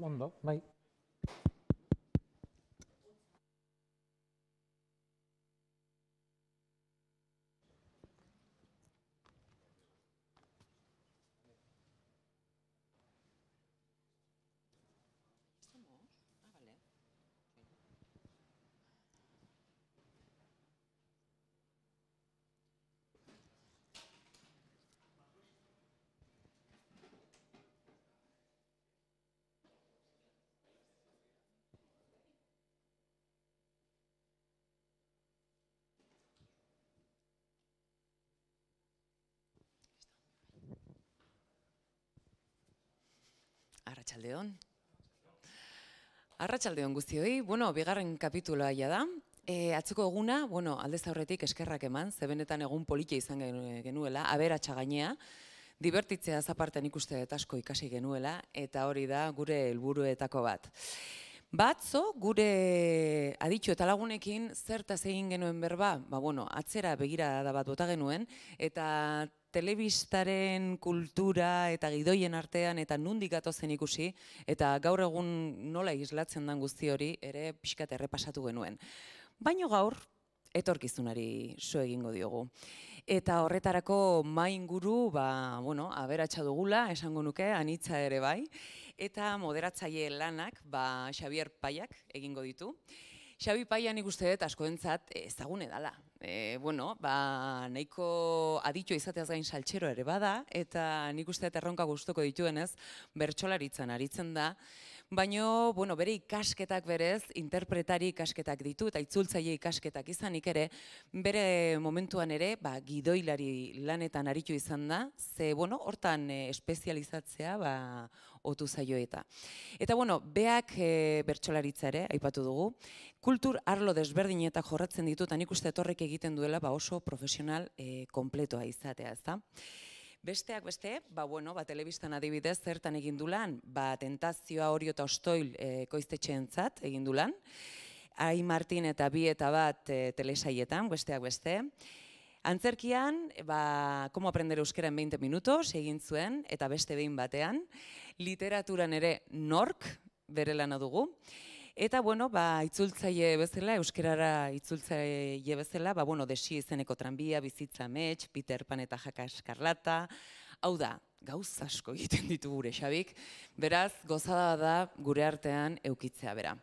Ondo, bai. Arratsaldeon. Arratsaldeon guztioi. Bigarren kapituloa da. Atzeko eguna, aldez aurretik eskerrak eman, ze benetan egun politia izan genuela, aberatsa gainea, divertitzea zaparten ikuste dut asko ikasi genuela, eta hori da gure helburuetako bat. Batzo, gure aditxo eta lagunekin zertaz egin genuen berba, atzera begirada bat bota genuen, eta telebistaren kultura eta gidoien artean eta nondik gatozen ikusi, eta gaur egun nola islatzen den guzti hori ere pixkat errepasatu genuen. Baina gaur, etorkizunari so egingo diogu. Eta horretarako mai inguru, aberatsa dugula, esango nuke, anitza ere bai, eta moderatzaile lanak, Xabier Paiak egingo ditu. Xabi Paia nik uste dut askoentzat ezagune dela. Nahiko aditua izateaz gain saltxero ere bada, eta nik uste dut erronka gustuko dituenez, bertsolaritzan aritzen da, baina bere ikasketak berez, interpretari ikasketak ditu, eta itzultzaile ikasketak izanik ere, bere momentuan ere, gidoilari lanetan aritu izan da, ze hortan espezializatzea otu zaio eta. Eta beak bertsolaritza ere, aipatu dugu, kultur arlo desberdinetak jorratzen ditu, eta nik uste horrek egiten duela oso profesional kompletoa izatea, ezta? Besteak beste, telebistan adibidez zertan egin du lan, Tentazioa, Orio eta Ostoil ekoiztetxeentzat egin du lan, Ai Martin eta Bi eta Bat telesaietan, besteak beste. Antzerkian, Cómo aprender euskera en 20 minutos egin zuen, eta beste behin batean. Literaturan ere Nork bere lana dugu. Eta, itzultzaile bezala, euskerara itzultzaile bezala, Desio izeneko tranbia, Bizitza amets, Peter Pan eta Jaka Eskarlata. Hau da, gauz asko egiten ditu gure Xabik, beraz, gozada da gure artean eukitzea bera.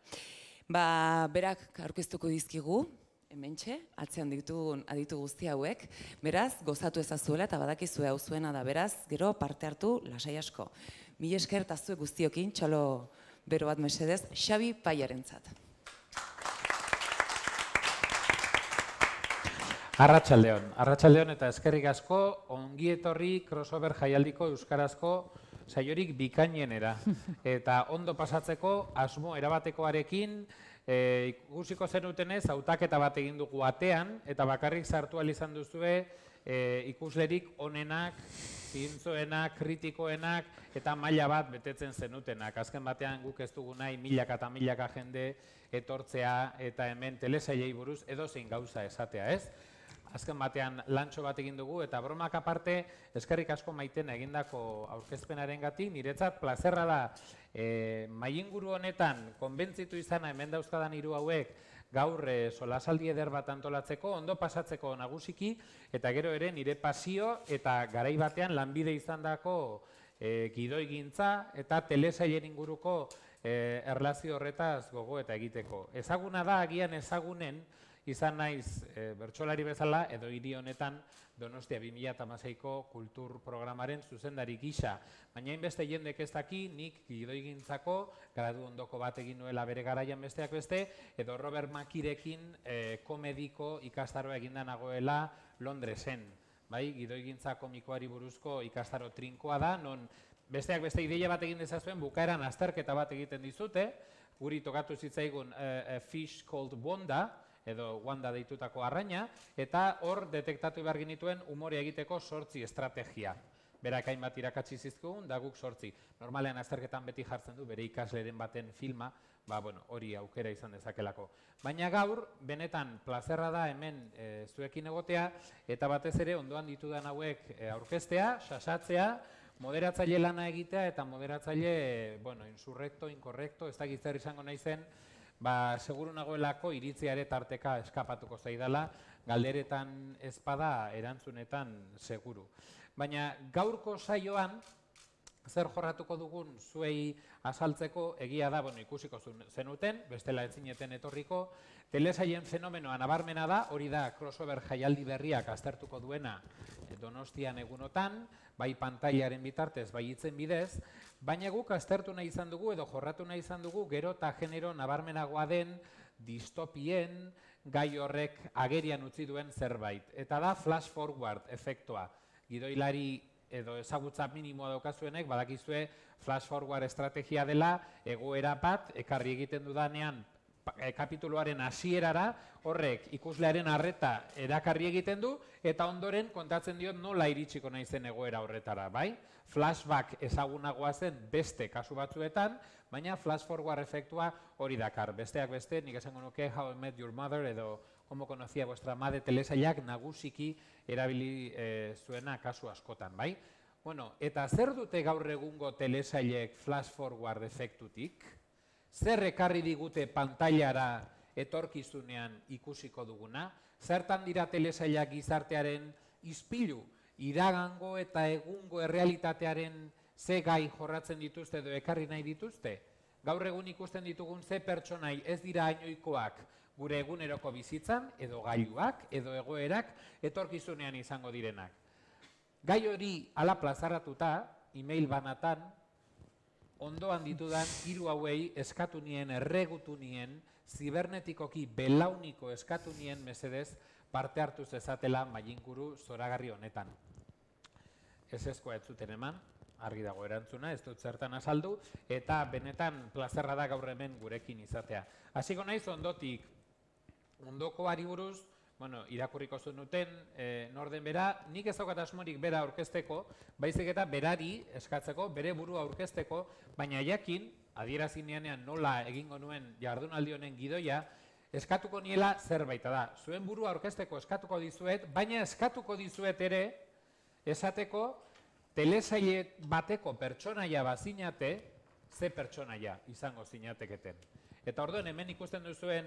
Berak aurkeztuko dizkigu, hementxe, atzean aditu guzti hauek, beraz, gozatu ezazuela eta badakizue hau zuena da, beraz, gero parte hartu lasai asko. Mila esker eta zuek guztiokin, txalo bero bat mesedez, Xabi Paiarentzat. Arratsaldeon eta eskerrik asko, ongi etorri crossover jaialdiko euskarazko saiorik bikainenera. Eta ondo pasatzeko asmo erabatekoarekin, ikusiko zenutenez, hautaketa bat egin dugu atean, eta bakarrik sartu ahal izan duzue ikuslerik onenak, zintzoenak, kritikoenak, eta maila bat betetzen zenutenak. Azken batean guk ez dugu nahi milaka eta milaka jende etortzea eta hemen telesailei buruz edozein gauza esatea, ez? Azken batean lantxo bat egin dugu, eta bromak aparte, eskerrik asko maiten egindako aurkezpenaren gatik, niretzat plazerra da, mainguru honetan, konbentzitu izana hemen dauzkadan hiru hauek, gaur solasaldi eder bat antolatzeko, ondo pasatzeko nagusiki, eta gero ere nire pasio eta garai batean lanbide izandako gidoigintza eta telesailen inguruko erlazio horretaz gogo eta egiteko. Ezaguna da, agian ezagunen, izan naiz bertsolari bezala, edo hiri honetan Donostia 2016ko kultur programaren zuzendari gisa. Baina hainbeste jendek ez daki, nik gidoigintzako gradu ondoko bat egin nuela bere garaian besteak beste, edo Robert Makirekin komediko ikastaroa eginda nagoela Londresen. Gidoigintza komikoari buruzko ikastaro trinkoa da, non besteak beste ideia bat egin dezazuen, bukaeran azterketa bat egiten dizute, guri tokatu zitzaigun Fish Called Wanda, edo Wanda deitutako arraina, eta hor detektatu behar genituen umorea egiteko 8 estrategia. Berak hainbat irakatsi zizkigun, da guk 8. Normalean azterketan beti jartzen du, bere ikasleren baten filma, hori aukera izan dezakelako. Baina gaur, benetan plazerra da hemen zuekin egotea, eta batez ere ondoan ditudan hauek aurkeztea, sasatzea, moderatzaile lana egitea eta moderatzaile, bueno, insurrecto, incorrecto, ez dakit zer izango nahi zen, seguru nagoelako iritziare tarteka eskapatuko zaidala, galderetan ezpada erantzunetan seguru. Baina gaurko saioan, zer jorratuko dugun zuei azaltzeko, egia da, ikusiko zenuten, bestela etzineten etorriko, telesailen fenomenoa nabarmena da, hori da crossover jaialdi berriak aztertuko duena Donostian egunotan, bai pantailaren bitartez, bai hitzen bidez, baina guk aztertu nahi izan dugu edo jorratu nahi izan dugu gero eta genero nabarmenagoa den distopien gai horrek agerian utzi duen zerbait. Eta da flash forward efektua. Gidoilari edo ezagutza minimoa daukazuenek, badakizue flash forward estrategia dela, egoera bat, ekarri egiten dudanean kapituluaren hasierara, horrek ikuslearen arreta erakarri egiten du, eta ondoren kontatzen diot nola iritsiko naizen egoera horretara, bai? Flashback ezagunagoa zen beste kasu batzuetan, baina flash forward efektua hori dakar. Besteak beste, nik esango nuke How I Met Your Mother edo Como Conocía Vuestra Madre telesailak nagusiki erabili zuena kasu askotan, bai? Bueno, eta zer dute gaur egungo telesailek flash forward efektutik? Zer ekarri digute pantailara etorkizunean ikusiko duguna? Zertan dira telesailak gizartearen ispilu, iragango eta egungo errealitatearen ze gai jorratzen dituzte edo ekarri nahi dituzte? Gaur egun ikusten ditugun ze pertsonai ez dira hainoikoak gure eguneroko bizitzan, edo gailuak, edo egoerak etorkizunean izango direnak. Gai hori ala plazaratuta, email banatan, ondoan ditudan hiru hauei eskatu nien, erregutu nien, zibernetikoki belauniko eskatu nien mesedez parte hartu zezatela mailinguru zoragarri honetan. Ezezkoa ez zuten eman, argi dago erantzuna, ez dut zertan azaldu, eta benetan plazerra da gaur hemen gurekin izatea. Hasiko naiz ondotik, ondokoari buruz, irakurriko zenuten, norden bera, nik ez daukat asmorik bera aurkezteko, baizik eta berari eskatzeko, bere burua aurkezteko, baina jakin, adierazinean nola egingo nuen jardunaldi honen gidoia, eskatuko niela zerbait da. Zuen burua aurkezteko eskatuko dizuet, baina eskatuko dizuet ere, esateko, telesaile bateko pertsonaia bazinate, ze pertsonaia izango zinateketen. Eta orduan, hemen ikusten duzuen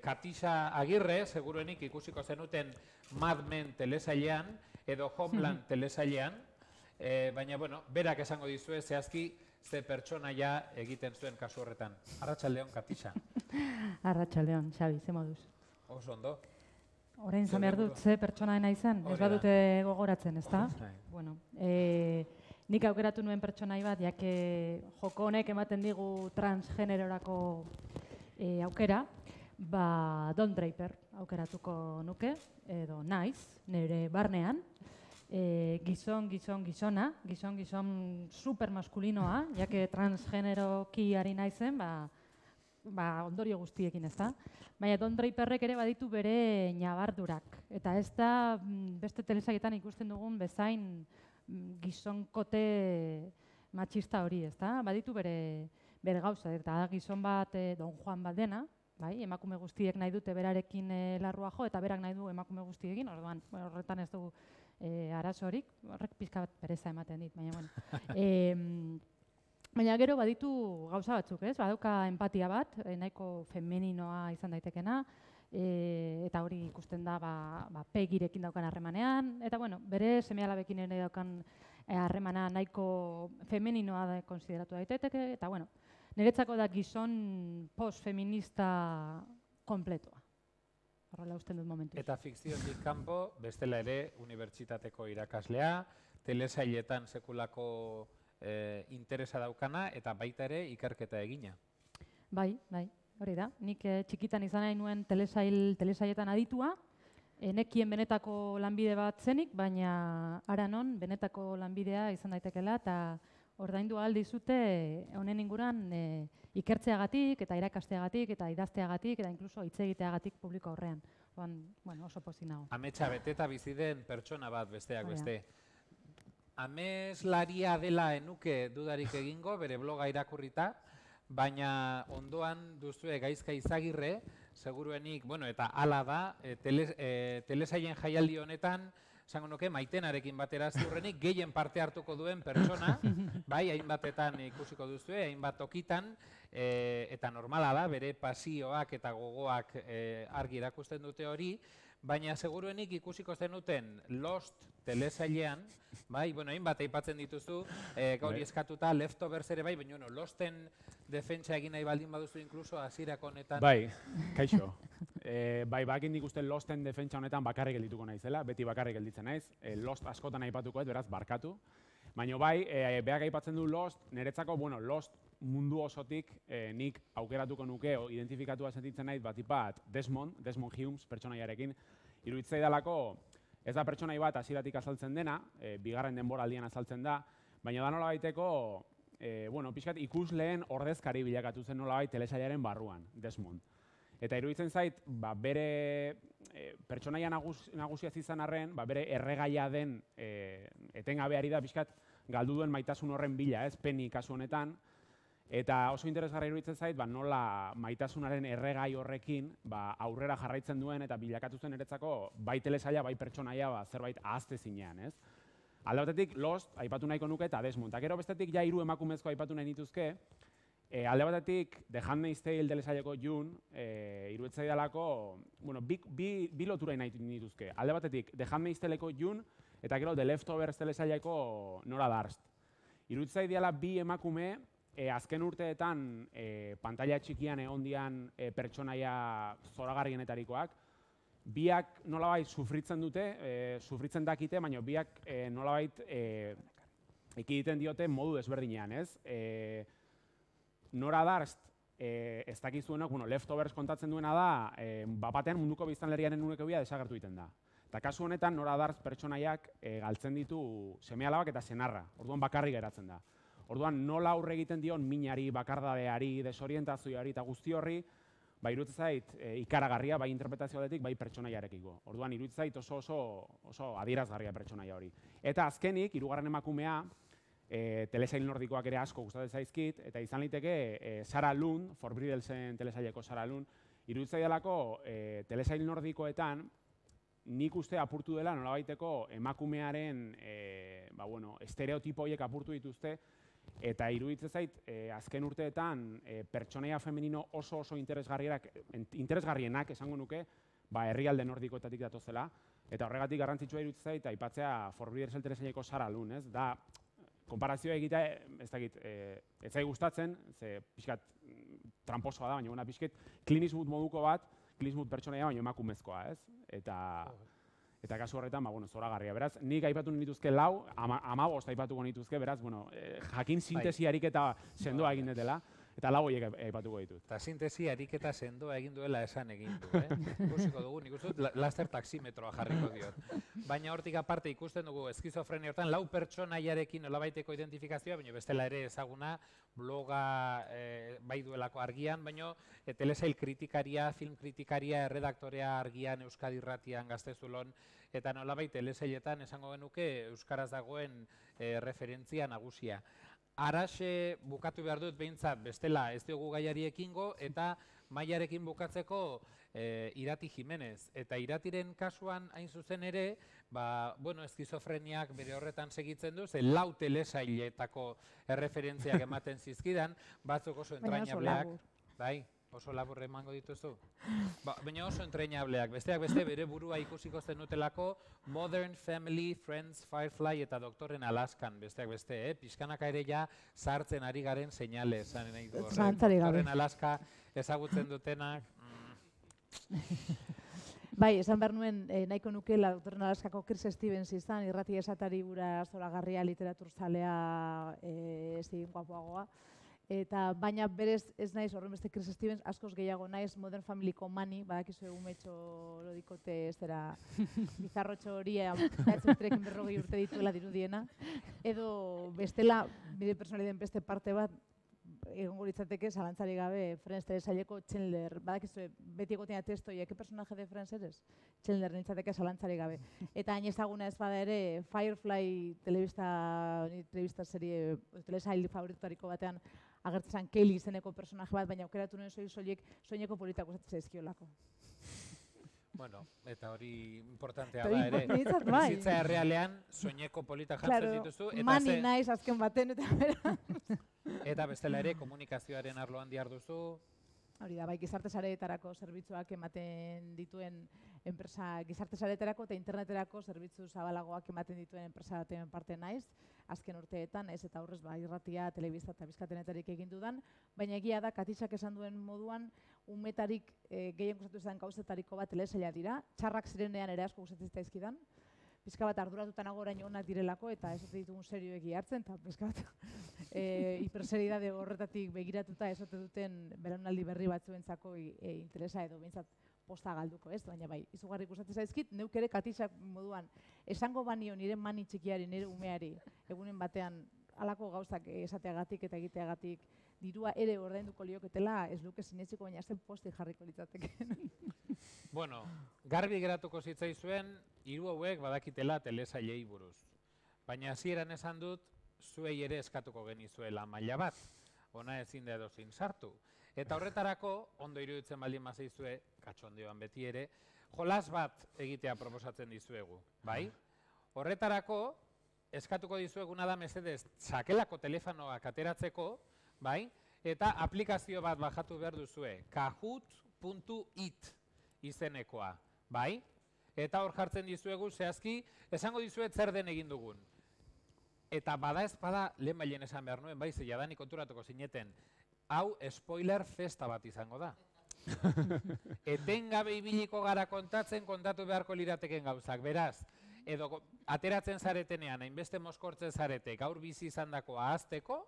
Katisa Agirre, seguruenik ikusiko zenuten Mad Men telesailean, edo Homeland telesailean, baina, berak esango dizue, zehazki, ze pertsonaia egiten zuen kasu horretan. Arratsaldeon, Katisa. Arratsaldeon, Xabi, ze moduz? Oso ondo. Orain zan behar dut, ze pertsonaena izan? Ez badute gogoratzen, ezta? Bueno, nik aukeratu nuen pertsonai bat, jake joko honek ematen digu transgenerorako aukera, Don Draper aukeratuko nuke, edo naiz, nire barnean, gizona, gizon supermaskulinoa, jake transgeneroki ari naizen, ondorio guztiekin ez da. Baina Don Draperrek ere baditu bere ñabardurak. Eta ez da beste telesaietan ikusten dugun bezain gizonkote matxista hori, ez da? Baditu bere gauza. Eta gizon bat Don Juan bat dena, emakume guztiek nahi dute berarekin larrua jo, eta berak nahi du emakume guztiekin, orduan horretan ez dugu arazorik, horrek pizka bat pereza ematen dit, baina Baina gero baditu gauza batzuk, ez? Badauka empatia bat, nahiko femeninoa izan daitekena, eta hori ikusten da Pegirekin daukan harremanean, eta bere seme-alabekin ere daukan harremana nahiko femeninoa konsideratu daiteke, eta niretzako da gizon post-feminista kompletoa. Horrela usten dut momentu. Eta fikziotik kanpo, bestela ere, unibertsitateko irakaslea, telesailetan sekulako interesa daukana eta baita ere ikerketa egina. Bai, hori da. Nik txikitan izan nahi nuen telesailetan aditua, nekien benetako lanbide bat zenik, baina ara non benetako lanbidea izan daitekela eta ordaindu ahal dizute honen inguran ikertzeagatik eta irakasteagatik eta idazteagatik eta inkluso hitz egiteagatik publiko aurrean. Oso pozik nago. Ametsa beteta bizi den pertsona bat besteak beste. Ameslaria dela enuke dudarik egingo, bere bloga irakurrita, baina ondoan duzue Gaizka Izagirre, seguruenik, eta hala da, telesailen jaialdi honetan, esango nuke Maitenarekin batera ziurrenik gehien parte hartuko duen pertsona, bai, hainbatetan ikusiko duzue, hainbat tokitan, eta normala da, bere pasioak eta gogoak argi erakusten dute hori, baina seguruenik ikusiko zenuten Lost telesailean, bai, bueno, hainbat aipatzen dituzu, gauri eskatuta, Leftovers ere bai, baina Losten defentsa egin nahi baldin baduzu inkluso hasierako honetan. Bai, kaixo. Bai, bakin nik uste Losten defentsa honetan bakarrik geldituko naizela, beti bakarrik gelditzen naiz. Lost askotan aipatuko ez, beraz, barkatu. Baina bai, beak aipatzen du Lost, niretzako, bueno, Lost mundu osotik nik aukeratuko nuke, identifikatua sentitzen naiz bat Desmond Humes pertsonaiarekin. Iruditzei dalako, ez da pertsonai bat hasieratik azaltzen dena, bigarren denboraldian azaltzen da, baina da nola baiteko, bueno, pixkat ikusleen ordezkari bilakatu zen nolabait telesailaren barruan, Desmond. Eta iruditzen zait, bere pertsonaia nagusia izan arren, bere erregaia den etengabeari da pixkat galdu duen maitasun horren bila, ez, Penny kasu honetan. Eta oso interesgarri iruditzen zait, nola maitasunaren erregai horrekin aurrera jarraitzen duen eta bilakatu zen eretzako bai telesaila, bai pertsonaia zerbait ahazte zinean, ez? Alde batetik, Lost, aipatu nahiko nuke eta Desmond. Eta gero bestetik ja 3 emakumezko aipatu nahi nituzke. Alde batetik, The Handmaid's Tale telesaileko June, iruditzen dalako, bueno, bi lotura nahi nituzke. Alde batetik, The Handmaid's Taleko June, eta gero The Leftovers telesaileko Nora Darst. Iruditzen dela bi emakume, azken urteetan pantalla txikian egondian pertsonaia zoragarrienetarikoak, biak nolabait sufritzen dute, sufritzen dakite, baina biak nolabait ekiditen diote modu desberdinean, ez? Nora Darst, ez dakizuenok, bueno, Leftovers kontatzen duena da, batean munduko biztanleriaren uneko bila desagertu egiten da. Eta kasu honetan, Nora Darst pertsonaiak galtzen ditu seme-alabak eta senarra, orduan bakarrik geratzen da. Orduan, nola aurre egiten dion minari, bakardadeari, desorientazioari eta guzti horri, iruditzen zait ikaragarria, bai interpretazioaretik, bai pertsonaiarekiko. Orduan, iruditzen zait oso adierazgarria pertsonaia hori. Eta azkenik, 3. emakumea, telesail nordikoak ere asko gustatzen zaizkit, eta izan liteke Sarah Lund, Forbridelsen telesaileko Sarah Lund, iruditzen delako telesail nordikoetan, nik uste apurtu dela nolabaiteko emakumearen estereotipo horiek apurtu dituzte, eta iruditzen zait, azken urteetan pertsonaia femenino oso interesgarrienak esango nuke, herrialde nordikoetatik datozela, eta horregatik garrantzitsua iruditzen zait, aipatzea Forbridelsen telesaileko Sarah Lund, ez? Da, konparazioa egitea, ez dakit, ez zai gustatzen, ze pixkat tramposoa da, baina pixkat Clint Eastwood moduko bat, Clint Eastwood pertsonaia baina emakumezkoa, ez? Eta kasu horretan, zoragarria. Beraz, nik aipatu nituzke 4, 15 aipatuko nituzke, beraz, jakin sintesi ariketa sendoa egin dutela, eta 4 horiek aipatuko ditut. Eta sintesi ariketa sendoa egin duela esan egin du, Ikusiko dugu, nik uste dut, laster taximetroa jarriko diot. Baina hortik aparte ikusten dugu eskizofrenia hortan, 4 pertsonaiarekin nolabaiteko identifikazioa, baina bestela ere ezaguna, bloga bai duelako argian, baina telesail kritikaria, film kritikaria, erredaktorea argian, Euskadi Irratian, Gaztezulon, eta nolabait telesailetan esango genuke euskaraz dagoen referentzia nagusia. Araxe bukatu behar dut behintzat bestela ez dugu gaiari ekingo, eta Maiarekin bukatzeko Irati Jimenez. Eta Iratiren kasuan hain zuzen ere, eskizofreniak bere horretan segitzen du, ze 4 telesailetako erreferentziak ematen zizkidan, batzuk oso entrainableak. Bai, oso labur emango dituzu. Baina oso entrainableak, besteak beste bere burua ikusiko zenutelako Modern Family, Friends, Firefly eta Doktoren Alaskan, besteak beste, pixkanaka ere ja sartzen ari garen seinale esan nahi du horrek. Doktoren Alaska ezagutzen dutenak. Bai, esan behar nuen nahiko nukela Doktoren Alaskako Chris Stevens izan, irrati esatari bura zoragarria literaturzalea egin guapoagoa. Baina berez ez naiz horren beste Chris Stevens, askoz gehiago naiz Modern Familyko Mani, badakizu egumetxo lodikote ez dira bizarrotxo hori, datzutrekin 40 urte dituela dirudiena. Edo bestela, bide personaliden beste parte bat, egongo litzateke, zalantzari gabe, Friends telesaileko Chandler, badakizu beti egotea testoia, ke personaje de Friends eres? Chandler nintzateke zalantzari gabe. Eta hain ezaguna ez bada ere, Firefly telebista serie, telesail favoritutariko batean, agertzen Kelly izeneko personaje bat, baina aukeratu nuen soilik soineko politak gustatzen zaizkiolako. Bueno, eta hori importantea da ere. Niretzat bai. Bizitza errealean soineko polita jartzen Claro, dituzu, eta mani naiz azken baten, eta bestela ere komunikazioaren arloan diharduzu. Hori da, bai, gizarte sareetarako zerbitzuak ematen dituen enpresa, gizarte sareetarako eta interneterako zerbitzu zabalagoak ematen dituen enpresa baten parte naiz, azken urteetan, ez eta aurrez, irratia, telebista eta bizkatenetarik egin dudan, baina egia da, Katixak esan duen moduan, umetarik gehien gustatu izan gauzetariko bat telesaila dira, txarrak zirenean ere asko gustatzen zaizkidan, pizka bat arduratuta nago orain onak direlako eta ez ditugun serioegi hartzen, eta pizka bat hiperseridade horretatik begiratuta ez duten belaunaldi berri batzuentzako interesa edo behintzat posta galduko, ez? Baina bai, izugarri gustatzen zaizkit, neuk ere Katixak moduan esango banio nire mani txikiari, nire umeari, egunen batean halako gauzak esateagatik eta egiteagatik dirua ere ordainduko lioketela, ez luke sinetsiko, baina azten posti jarriko litzateke. Bueno, garbi geratuko zitzaizuen, hiru hauek badakitela telesailei buruz. Baina hasieran esan dut, zuei ere eskatuko genizuela maila bat, ona ezin da edozein sartu. Eta horretarako, ondo iruditzen baldin bazaizue, katxondioan beti ere, jolas bat egitea proposatzen dizuegu, bai? Horretarako, eskatuko dizueguna da mesedez, sakelako telefonoak ateratzeko, bai? Eta aplikazio bat bajatu behar duzue, kahoot.it izenekoa, bai? Eta hor jartzen dizuegu, zehazki, esango dizuet zer den egin dugun. Eta bada ez bada, lehen bailen esan behar nuen, bai, jadanik konturatuko zineten, hau spoiler festa bat izango da. Etengabe ibiliko gara kontatu beharko lirateken gauzak, beraz, edo ateratzen zaretenean, hainbeste moskortzen zarete, gaur bizi izan dako ahazteko,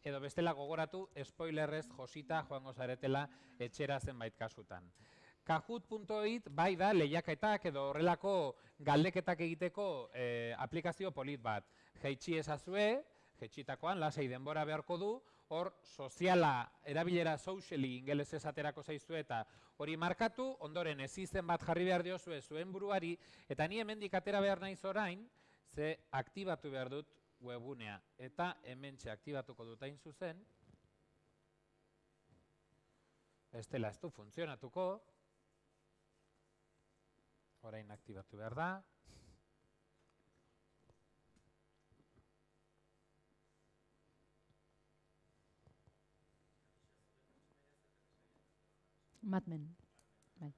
edo bestela gogoratu, spoilerrez josita joango zaretela etxera zenbait kasutan. Kahoot.it bai da lehiaketak edo horrelako galdeketak egiteko aplikazio polit bat. Jeitsi ezazue, jeitsitakoan lasai denbora beharko du, hor soziala, erabilera socially ingeles esaterako zaizue eta hori markatu, ondoren ez izen bat jarri behar diozue zuen buruari, eta ni hemendik atera behar naiz orain, ze aktibatu behar dut webunea. Eta hementxe aktibatuko dut hain zuzen, bestela ez du funtzionatuko, orain aktibatu behar da. Mad Men. Bai.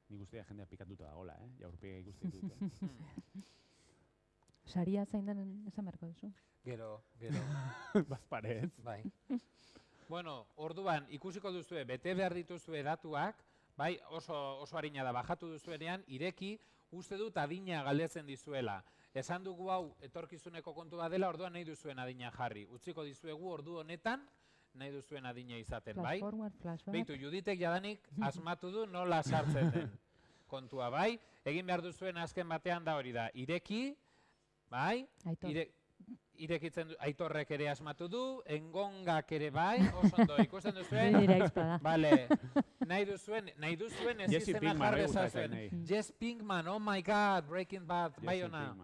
Nik uste jendea pikatuta dagoela, jaurpega ikusten dute. Saria zain den esan beharko duzu. Gero. Bazparez. Bai. Bueno, orduan ikusiko duzue, bete behar dituzue datuak, bai, oso harina da, bajatu duzuenean, ireki, uste dut adina galdetzen dizuela. Esan dugu hau etorkizuneko kontu bat dela, orduan nahi duzuen adina jarri. Utziko dizuegu ordu honetan, nahi duzuen adina izaten, bai? Beitu, Juditek jadanik asmatu du nola sartzen den kontua, bai? Egin behar duzuen azken batean da hori da, ireki, bai? Irekitzen du, Aitorrek ere asmatu du, Engongak ere bai, oso ondo, ikusten duzuen? Bale, nahi duzuen ez izena jarri ezazuen. Jess Pinkman, oh my god, Breaking Bad, bai ona.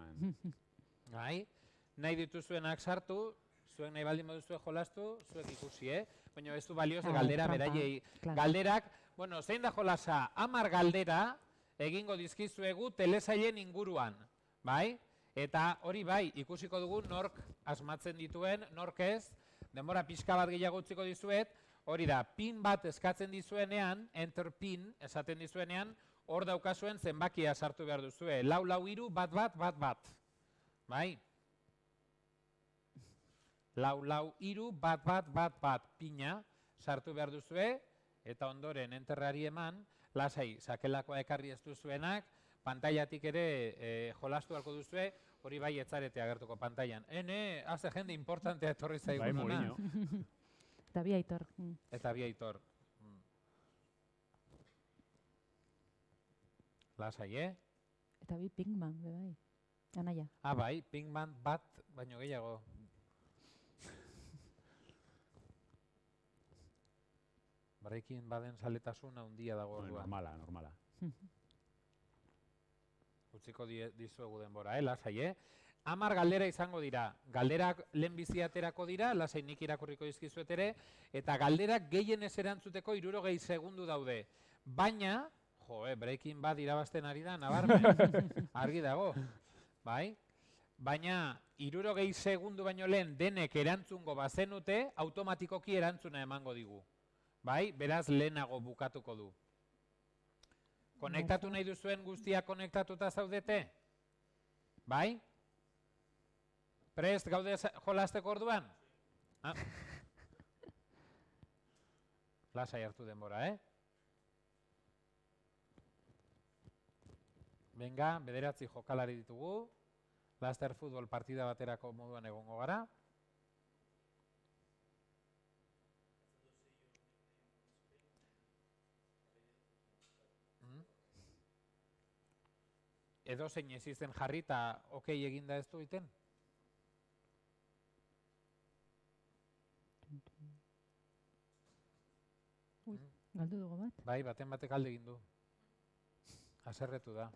Bai, nahi dituzuenak sartu, zuek nahi baldin baduzue jolastu, zuek ikusi, baina ez du balioz galdera beraiei. Galderak, bueno, zein da jolasa, 10 galdera egingo dizkizuegu telesailen inguruan, bai? Eta hori bai, ikusiko dugu nork asmatzen dituen, nork ez, denbora pixka bat gehiago utziko dizuet, hori da, pin bat eskatzen dizuenean, enter pin esaten dizuenean, hor daukazuen zenbakia sartu behar duzue, 443 111, bai? 443 111 pina sartu behar duzue, eta ondoren enterrari eman, lasai, sakelakoa ekarri ez duzuenak, pantailatik ere jolastu halko duzue, hori bai etzarete agertuko pantailan. Haze jende importantea etorri zaigun ona. Eta bi Aitor. Eta bi Aitor. Lasai, Eta bi Pinkman, bai. Anaia. Bai, Pinkman bat, baino gehiago. Breaking Baden saletasuna handia dago orduan. Normala. Utziko dizuegu denbora, lasai, 10 galdera izango dira. Galderak lehen bizi aterako dira, lasai nik irakurriko dizkizuet ere, eta galderak gehien ez erantzuteko 60 segundu daude. baina, Breaking Bad irabazten ari da, nabarmen, argi dago, bai? Baina, 60 segundu baino lehen denek erantzungo bazenute, automatikoki erantzuna emango digu. Bai, beraz lehenago bukatuko du. Konektatu nahi duzuen guztia konektatuta zaudete? Bai? Prest gaude jolasteko orduan? Lasai hartu denbora, Venga, 9 jokalari ditugu. Laster futbol partida baterako moduan egongo gara. Edo zein ez izen jarri eta okei eginda ez du iten? Galdu dugu bat? Bai, baten batek alde egin du. Haserretu da.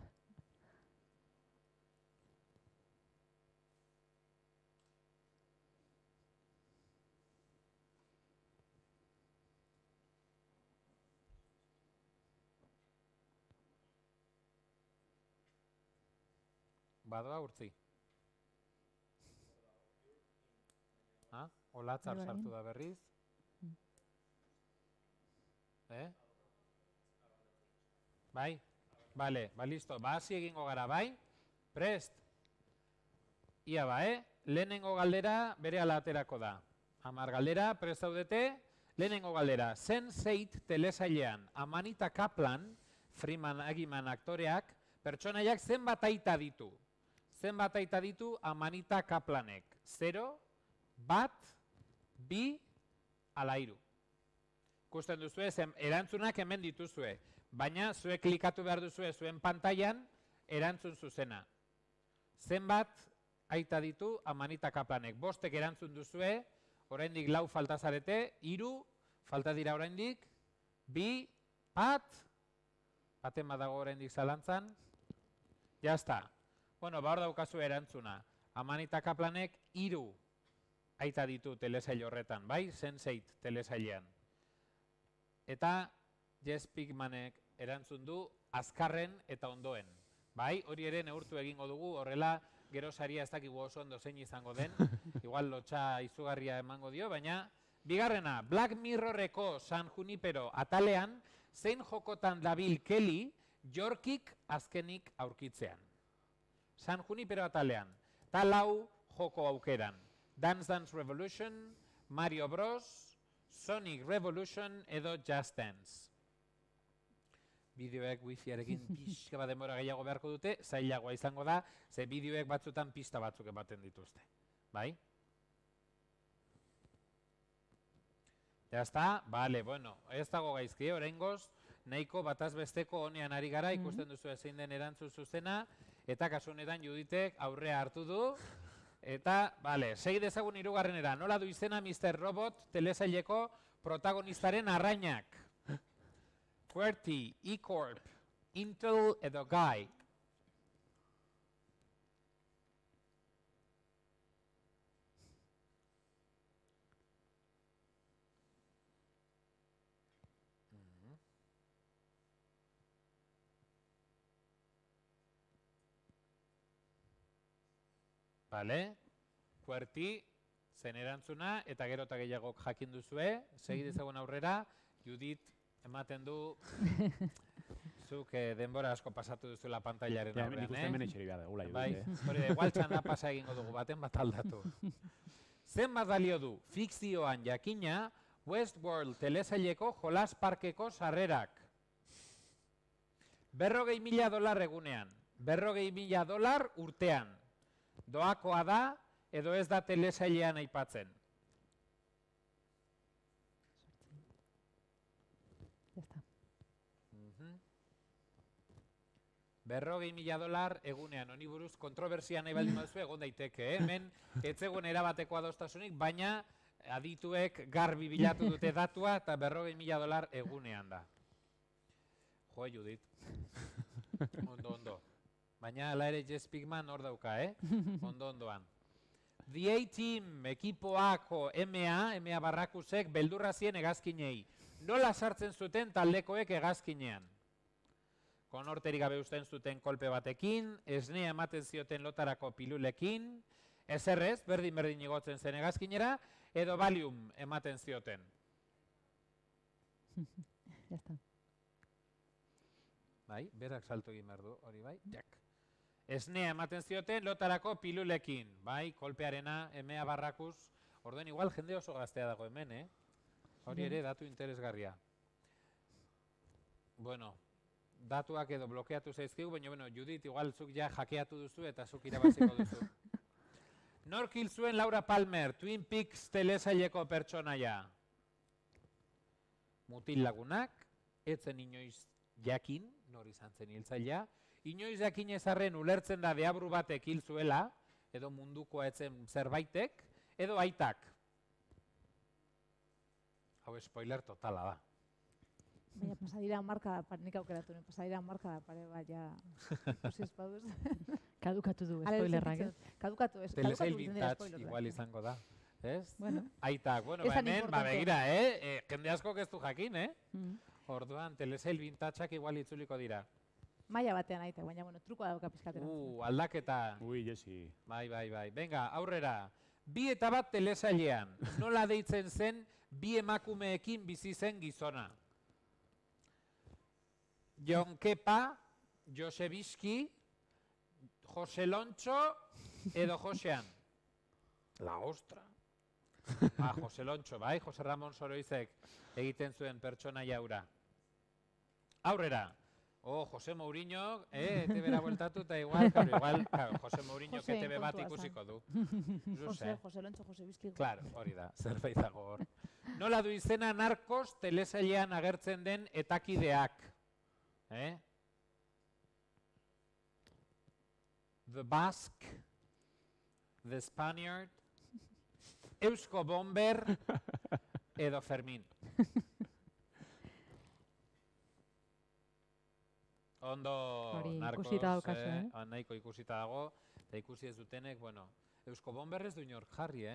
Badoa urtzi. Olatzar sartu da berriz. Bai? Bale, listo. Hasi egingo gara, bai? Prest? Ia ba, lehenengo galdera bere aterako da. 10 galdera, prest zaudete? Lehenengo galdera. Sense8 telesailean Amanita Kaplan, Freeman Agiman aktoreak, pertsonaiak zenbat aita ditu? Zenbat aita ditu Amanita Kaplanek? 0, 1, 2, ala 3. Ikusten duzue, erantzunak hemen dituzue, baina zuek klikatu behar duzue zuen pantailan erantzun zuzena. Zenbat aita ditu Amanita Kaplanek? 5 erantzun duzue, oraindik 4 falta zarete, 3 falta dira oraindik, 2, 1, baten badago oraindik zalantzan, jazta. Bueno, hor daukazu erantzuna. Amanita Kaplanek 3 aita ditu telesail horretan, bai? Sense8 telesailean. Eta Jess Pigmanek erantzun du azkarren eta ondoen. Bai, hori ere neurtu egingo dugu, horrela gero saria ez dakigu oso ondo zein izango den, igual lotxa izugarria emango dio, baina bigarrena, Black Mirrorreko San Junipero atalean, zein jokotan dabil Kelly Yorkik azkenik aurkitzean. San Junipero atalean, eta 4 joko aukeran. Dance Dance Revolution, Mario Bros, Sonic Revolution edo Just Dance. Bideoek wifiarekin pixka bat denbora gehiago beharko dute, zailagoa izango da, ze bideoek batzutan pista batzuk ematen dituzte. Bai? Ya está, bale, bueno, ez dago gaizki, oraingoz, nahiko bataz besteko honean ari gara, ikusten duzu zein den erantzun zuzena, eta kasu honetan Juditek aurrea hartu du, eta, bale, segi dezagun 3. Nola du izena Mr. Robot telesaileko protagonistaren arrainak? QWERTY, E-Corp, Intel edo Guy. Bale, QWERTY zen erantzuna, eta gero eta gehiagok jakin duzue, segi dezagun aurrera, Judit ematen du, zuk denbora asko pasatu duzuela pantailaren aurrean, Nik uste hemen etxeri behar dugula, Judit. Bai, hori da, igual txanda pasa egingo dugu, baten bat aldatu. Zenbat balio du fikzioan jakina Westworld telesaileko jolas parkeko sarrerak? $40.000 egunean, $40.000 urtean. Doakoa da, edo ez da telesailean aipatzen. $40.000 egunean, honi buruz kontrobersia nahi baldin baduzu egon daiteke. Hemen etzegoen erabateko adostasunik, baina adituek garbi bilatu dute datua eta $40.000 egunean da. Jo, Judit. Ondo. Baina ala ere Jess Pigman hor dauka, Ondo-ondoan. The A-Team ekipoako EMEA Barrakusek beldurra zien hegazkinei. Nola sartzen zuten taldekoek hegazkinean? Konorterik gabe uzten zuten kolpe batekin, esnea ematen zioten lotarako pilulekin, ezerrez, berdin igotzen zen hegazkinera, edo Valium ematen zioten. Ya está. Bai, berak salto egin behar du, hori bai, jak. Esnea ematen zioten lotarako pilulekin, bai, kolpearena, emea barrakuz, orduen igual jende oso gaztea dago hemen, Hori ere datu interesgarria. Bueno, datuak edo blokeatu zaizkigu, baina, Judit, igual zuk ja jakeatu duzu eta zuk irabaziko duzu. Nork hil zuen Laura Palmer, Twin Peaks telesaileko pertsonaia? Mutil lagunak, etzen inoiz jakin, nor izan zen hiltzailea, inoiz jakin ezarren ulertzen da deabru batek hil zuela, edo mundukoa etzen zerbaitek, edo aitak. Hau spoiler totala da. Baina pasadira marka, nik aukeratu, pasadira marka da pare bat, ja, ikusi espauduz. Kadukatu du spoilerrak, Kadukatu, ez. Telesail vintage igual izango da, ez? Bueno. Aitak, bueno, hemen, begira, jende asko ez du jakin, Orduan, telesail vintageak igual itzuliko dira. Maila batean aitak, baina, bueno, trukoa dauka pizkatera. Aldaketa. Ui, Jesi. Bai. Venga, aurrera. 2 eta 1 telesailean. Nola deitzen zen 2 emakumeekin bizi zen gizona? Jon Kepa, Jose Bizki, Jose Lontxo edo Josean. La ostra. Jose Lontxo, bai, Jose Ramon Soroizek egiten zuen pertsonaia hura. Aurrera. Jose Mourinho, ETB-ra bueltatu eta igual, Jose Mourinho ETB bat ikusiko du. Jose Lontxo, Jose Bizki. Claro, hori da, zerbait dago hor. Nola du izena Narcos telesailean agertzen den etakideak? The Basque, The Spaniard, Eusko Bomber edo Fermin. Ondo, Narcos, nahiko ikusita dago, eta ikusi ez dutenek, bueno, Eusko Bomber ez du inork jarri,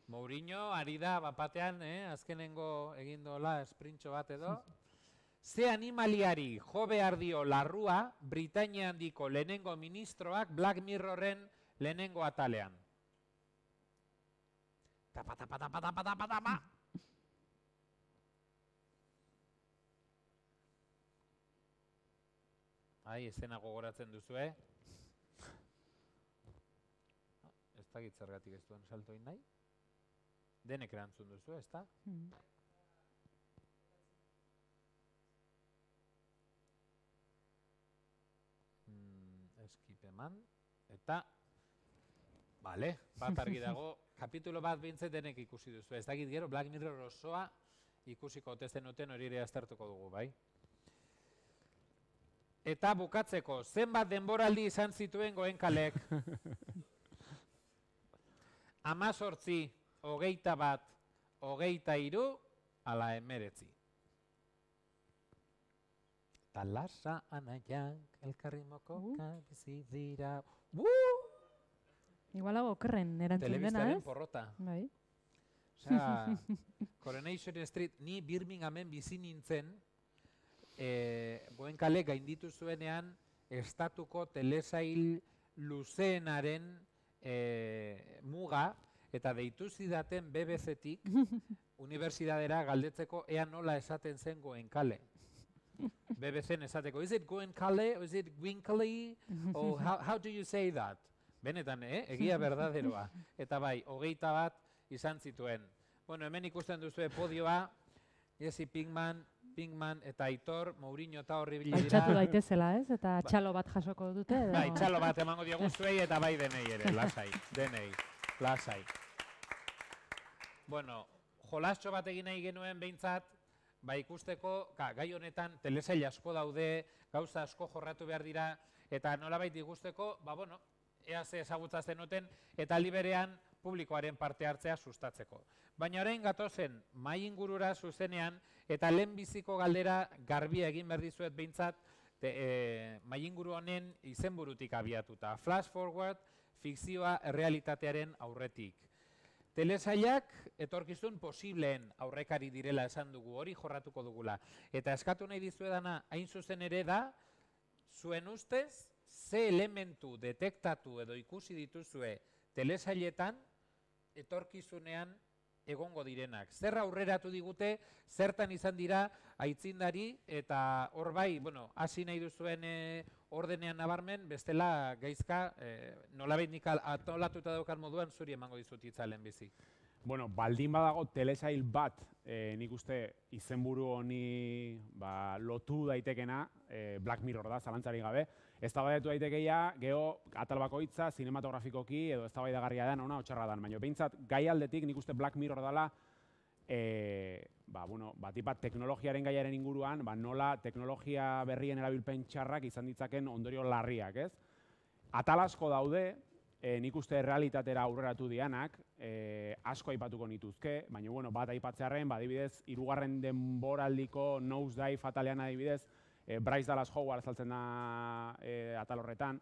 Mourinho ari da bapatean, azkenengo egindola esprintxo bat edo. Ze animaliari jo behar dio larrua Britainia handiko lehenengo ministroak Black Mirrorren lehenengo atalean? Tapa. Ezena gogoratzen duzu, Ez dakit zergatik ez duen saltoin nahi. Denek erantzun duzu, ez da? Eskip eman, eta, bale, bat argi dago, kapitulo bat bintzet denek ikusi duzu. Ez dakit gero, Black Mirror osoa ikusiko otezen duten hori ere aztertuko dugu, bai? Eta bukatzeko, zenbat denboraldi izan zituen Goenkalek? 18, 21, 23, ala 19. Talasa anaiak elkarrimoko bizi dira. Igual hau okerren erantzun dena, ez? Telebistaren porrota. Bai. Osea, Coronation Street, ni Birminghamen bizi nintzen, Goenkalek gainditu zuenean estatuko telesail luzeenaren muga, eta deitu zidaten BBC-tik unibertsitatera galdetzeko ea nola esaten zen Goenkale. BBC-en esateko, is it Goenkale, or is it Winkle, or how do you say that? Benetan, egia berdaderoa. Eta bai, 21 izan zituen. Bueno, hemen ikusten duzue podioa, Jesse Pinkman eta Aitor, Mourinho eta horri bilira. Altxatu daitezela, ez? Eta txalo bat jasoko dute. Bai, txalo bat emango diogu zuei eta bai denei ere, lasai, lasai. Bueno, jolastxo bat egin nahi genuen behintzat, ikusteko, gai honetan telesail asko daude, gauza asko jorratu behar dira, eta nolabait ikusteko, ea ze ezagutza zenuten, eta liberean publikoaren parte hartzea sustatzeko. Baina orain gatozen, mai ingurura zuzenean, eta lehenbiziko galdera garbia egin behar dizuet behintzat, mai inguru honen izenburutik abiatuta. Flash forward, fikzioa errealitatearen aurretik. telesailak etorkizun posibleen aurrekari direla esan dugu, hori jorratuko dugula. Eta eskatu nahi dizuedana, hain zuzen ere da, zuen ustez, ze elementu detektatu edo ikusi dituzue telesailetan etorkizunean egongo direnak. Zer aurreratu digute, zertan izan dira aitzindari, eta hor bai, hasi nahi duzuen ordenean nabarmen, bestela gaizka, nolabait nik atolatuta daukan moduan zuri emango dizut itzalen bizi. Bueno, baldin badago telesail bat, nik uste izenburu honi lotu daitekena, Black Mirror da, zalantzari gabe. Eztabaidatu daitekeia, geho atal bakoitza, zinematografikoki edo eztabaidagarria da, ona otxarra dan. Baina behintzat, gai aldetik nik uste Black Mirror dela, batipat teknologiaren gaiaren inguruan, nola teknologia berrien erabilpen txarrak izan ditzaken ondorio larriak, ez? Atal asko daude, nik uste realitatera aurreratu dianak, asko aipatuko nituzke, baina bat aipatzearen, adibidez, 3. denboraldiko Nosedive atalean adibidez, Bryce Dallas Howard azaltzen da atal horretan.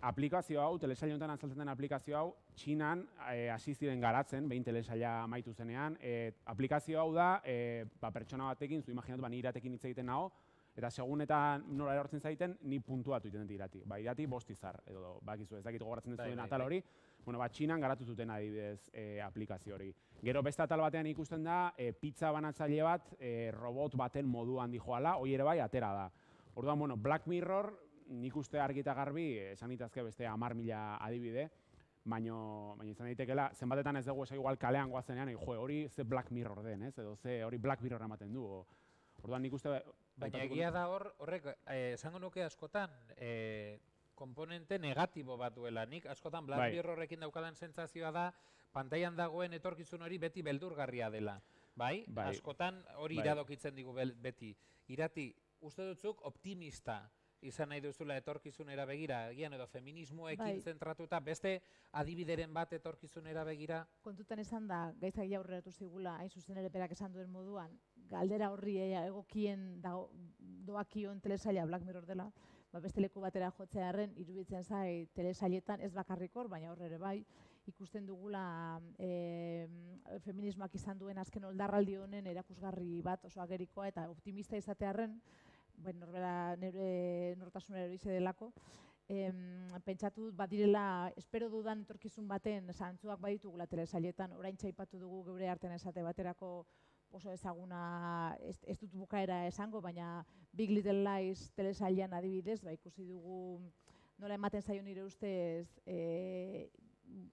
Aplikazio hau, telesail honetan azaltzen den aplikazio hau, Txinan hasi ziren garatzen, behin telesaila amaitu zenean. Aplikazio hau da, pertsona batekin, zu imaginatu, ni iratekin hitz egiten nago, eta segun eta nola erortzen zaiten, ni puntuatu egiten dut irati. Irati 5 izar, edo bakizu ez dakit gogoratzen dut zuen atal hori. Txinan garatu zuten adibidez aplikazio hori. Gero beste atal batean ikusten da, pizza banatzaile bat robot baten moduan dijoala, hori ere bai atera da. Orduan, Black Mirror, nik uste argi eta garbi, esan itazke beste 10.000 adibide, baina izan daitekeela, zenbatetan ez dugu igual kalean goazenean, hori ze Black Mirror den, edo ze hori Black Mirror ematen du. Orduan nik uste... Baina egia da horrek, esango nuke askotan, komponente negatibo bat duela. Nik askotan Black Mirrorrekin daukadan sentsazioa da, pantailan dagoen etorkizun hori beti beldurgarria dela. Bai? Askotan hori iradokitzen digu beti. Irati, uste dutzuk optimista izan nahi duzula etorkizunera begira, gian edo feminismoekin zentratuta, beste adibideren bat etorkizunera begira? Kontutan esan da, gaizak aurreratu zigula, hain zuzen ere berak esan duen moduan, galdera horri egokien doakion telesaila Black Mirror dela, beste leku batera jotzearen, iruditzen zai telesailetan ez bakarrik hor, baina horre ere bai, ikusten dugula feminismoak izan duen azken oldarraldi honen erakusgarri bat oso agerikoa eta optimista izatearren, norbera nire nortasunera hori delako, pentsatu dut badirela, espero dudan etorkizun baten zantzuak baditugula telesailetan, orain txaipatu dugu geure artean esate baterako oso ezaguna, ez dut bukaera esango, baina Big Little Lies telesailean adibidez, ikusi dugu nola ematen zaio nire ustez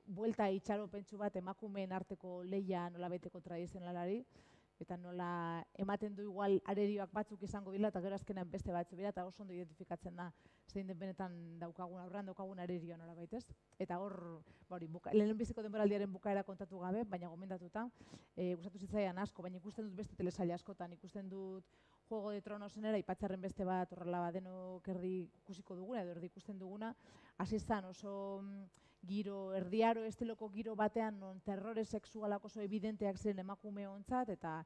buelta itxaropentsu bat emakumeen arteko lehia nola beteko tradizionalari, eta nola ematen du igual arerioak batzuk izango dira, eta gero azkenean beste batzuk dira, eta oso ondo identifikatzen da, zein den benetan daukagun, aurrean daukagun arerioa nola baitez. Eta hor, lehen biziko denboraldiaren bukaera kontatu gabe, baina gomendatuta, gustatu zitzaidan asko, baina ikusten dut beste telesaila askotan, ikusten dut Juego de Tronosenera, ipatzarren beste bat horrela denok erdi ikusiko duguna, edo erdi ikusten duguna, hasi zan oso giro, erdiaro, estiloko giro batean, non terrore sexualak oso evidenteak ziren emakume ontzat, eta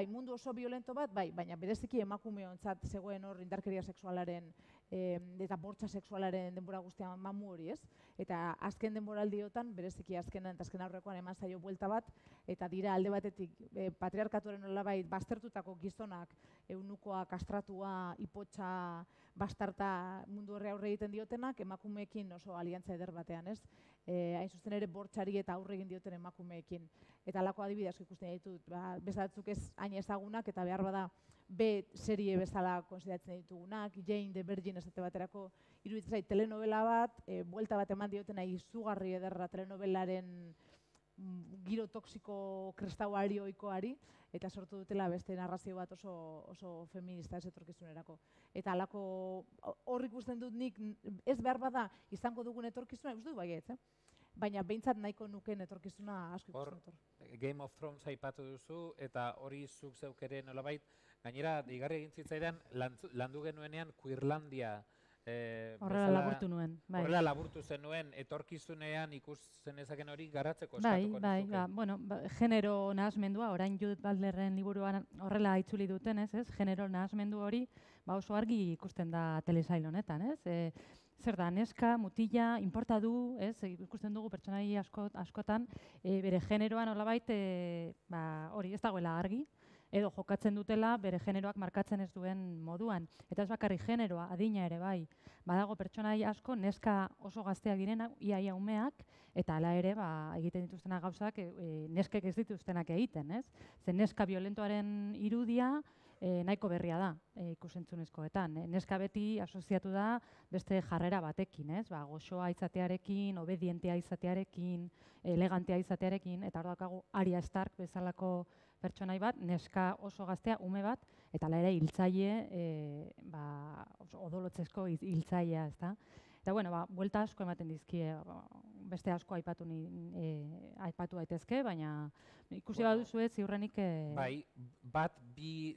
mundu oso violento bat, baina bereziki emakume ontzat zegoen hor indarkeria sexualaren eta bortxa sexualaren denbora guztian mamu hori, ez? Eta azken denboraldiotan, bereziki azkenan eta azken aurrekoan eman zaio buelta bat, eta dira alde batetik patriarkatuaren nolabait baztertutako gizonak, eunukoa, kastratua, ipotxa, bastarta mundu horre aurre egiten diotenak, emakumeekin oso aliantza eder batean, ez? Hain zuzen ere bortxari eta aurre egin dioten emakumeekin. Eta alako adibide asko ikusten ditut, bezalatzuk ez hain ezagunak, eta behar bada B serie bezala konsideratzen ditugunak, Jane the Virgin esate baterako, iruditzen zait telenovela bat, buelta bat eman diotena izugarri ederra telenovelaren giro toksiko kristauari ohikoari, eta sortu dutela beste narrazio bat oso feminista ez etorkizunerako. Eta alako hor ikusten dut nik, ez behar bada izango dugun etorkizuna, uste dut baietz, baina behintzat nahiko nuken etorkizuna asko ikusten dut. Game of Thrones aipatu duzu, eta hori zuk zeuk ere nolabait, gainera, igarri egin zitzaidan, landu genuenean Queerlandia. Horrela laburtu nuen. Horrela laburtu zenuen, etorkizunean ikusten ezaken hori garatzeko eskatuko nizuke. Bueno, genero nahasmendua, orain Judith Butlerren liburuan horrela itzuli duten, ez? Genero nahasmendu hori oso argi ikusten da telesail honetan, ez? zer da, neska, mutila, inporta du, ez? Ikusten dugu pertsonai askotan, bere generoa nolabait, hori ez dagoela argi, edo jokatzen dutela bere generoak markatzen ez duen moduan. Eta ez bakarrik generoa, adina ere bai. Badago pertsonai asko neska oso gazteak direnak, iaia umeak, eta hala ere egiten dituztenak gauzak neskek ez dituztenak egiten, ez? Zen neska violentoaren irudia nahiko berria da ikusentzunezkoetan. Neska beti asoziatu da beste jarrera batekin, ez? Goxoa izatearekin, obedientea izatearekin, elegantea izatearekin, eta hor daukagu Arya Stark bezalako pertsonai bat, neska oso gaztea, ume bat, eta hala ere hiltzaile, odolotzezko hiltzailea, ezta? Eta, bueno, buelta asko ematen dizkie, beste asko aipatu daitezke, baina ikusi baduzu ez, ziurrenik... Bai,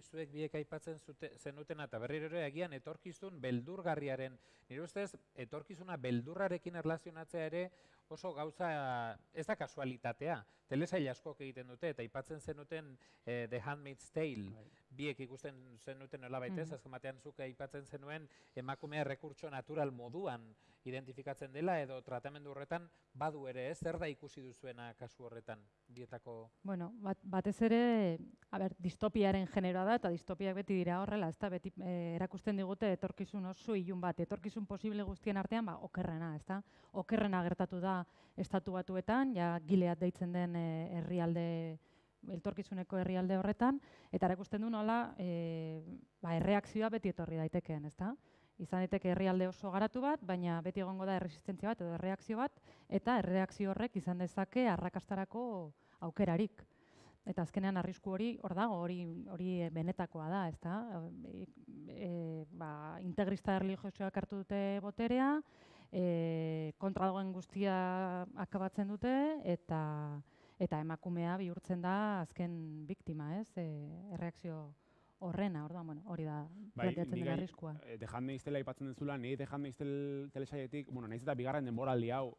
zuek biek aipatzen zenutena, eta berriro ere agian etorkizun beldurgarriaren, nire ustez, etorkizuna beldurrarekin erlazionatzea ere oso gauza, ez da kasualitatea, telesail askok egiten dute, eta aipatzen zenuten The Handmaid's Tale, biek ikusten zenuten nola baitez, azken batean zuk aipatzen zenuen emakumea rekurtso natural moduan identifikatzen dela, edo tratamendu horretan badu ere, ez? Zer da ikusi duzuena kasu horretan, bietako? Bueno, batez ere, distopiaren generoa da, eta distopiak beti dira horrela, ez da, beti erakusten digute etorkizun oso ilun bat, etorkizun posible guztien artean, okerrena, ez da? Okerrena gertatu da Estatu Batuetan, ja Gilead deitzen den herrialde, etorkizuneko herrialde horretan, eta erakusten du nola erreakzioa beti etorri daitekeen, ez da? Izan daiteke herrialde oso garatu bat, baina beti egongo da erresistentzia bat edo erreakzio bat, eta erreakzio horrek izan dezake arrakastarako aukerarik. Eta azkenean arrisku hori hor dago, hori benetakoa da, ez da? Integrista erlijiosoak hartu dute boterea, kontra dagoen guztia akabatzen dute, eta emakumea bihurtzen da azken biktima, ez? Erreakzio horrena, hori da planteatzen dela arriskua. The Handmaid's Tale aipatzen dezula, niri The Handmaid's Tale telesaietik, nahiz eta bigarren denboraldi hau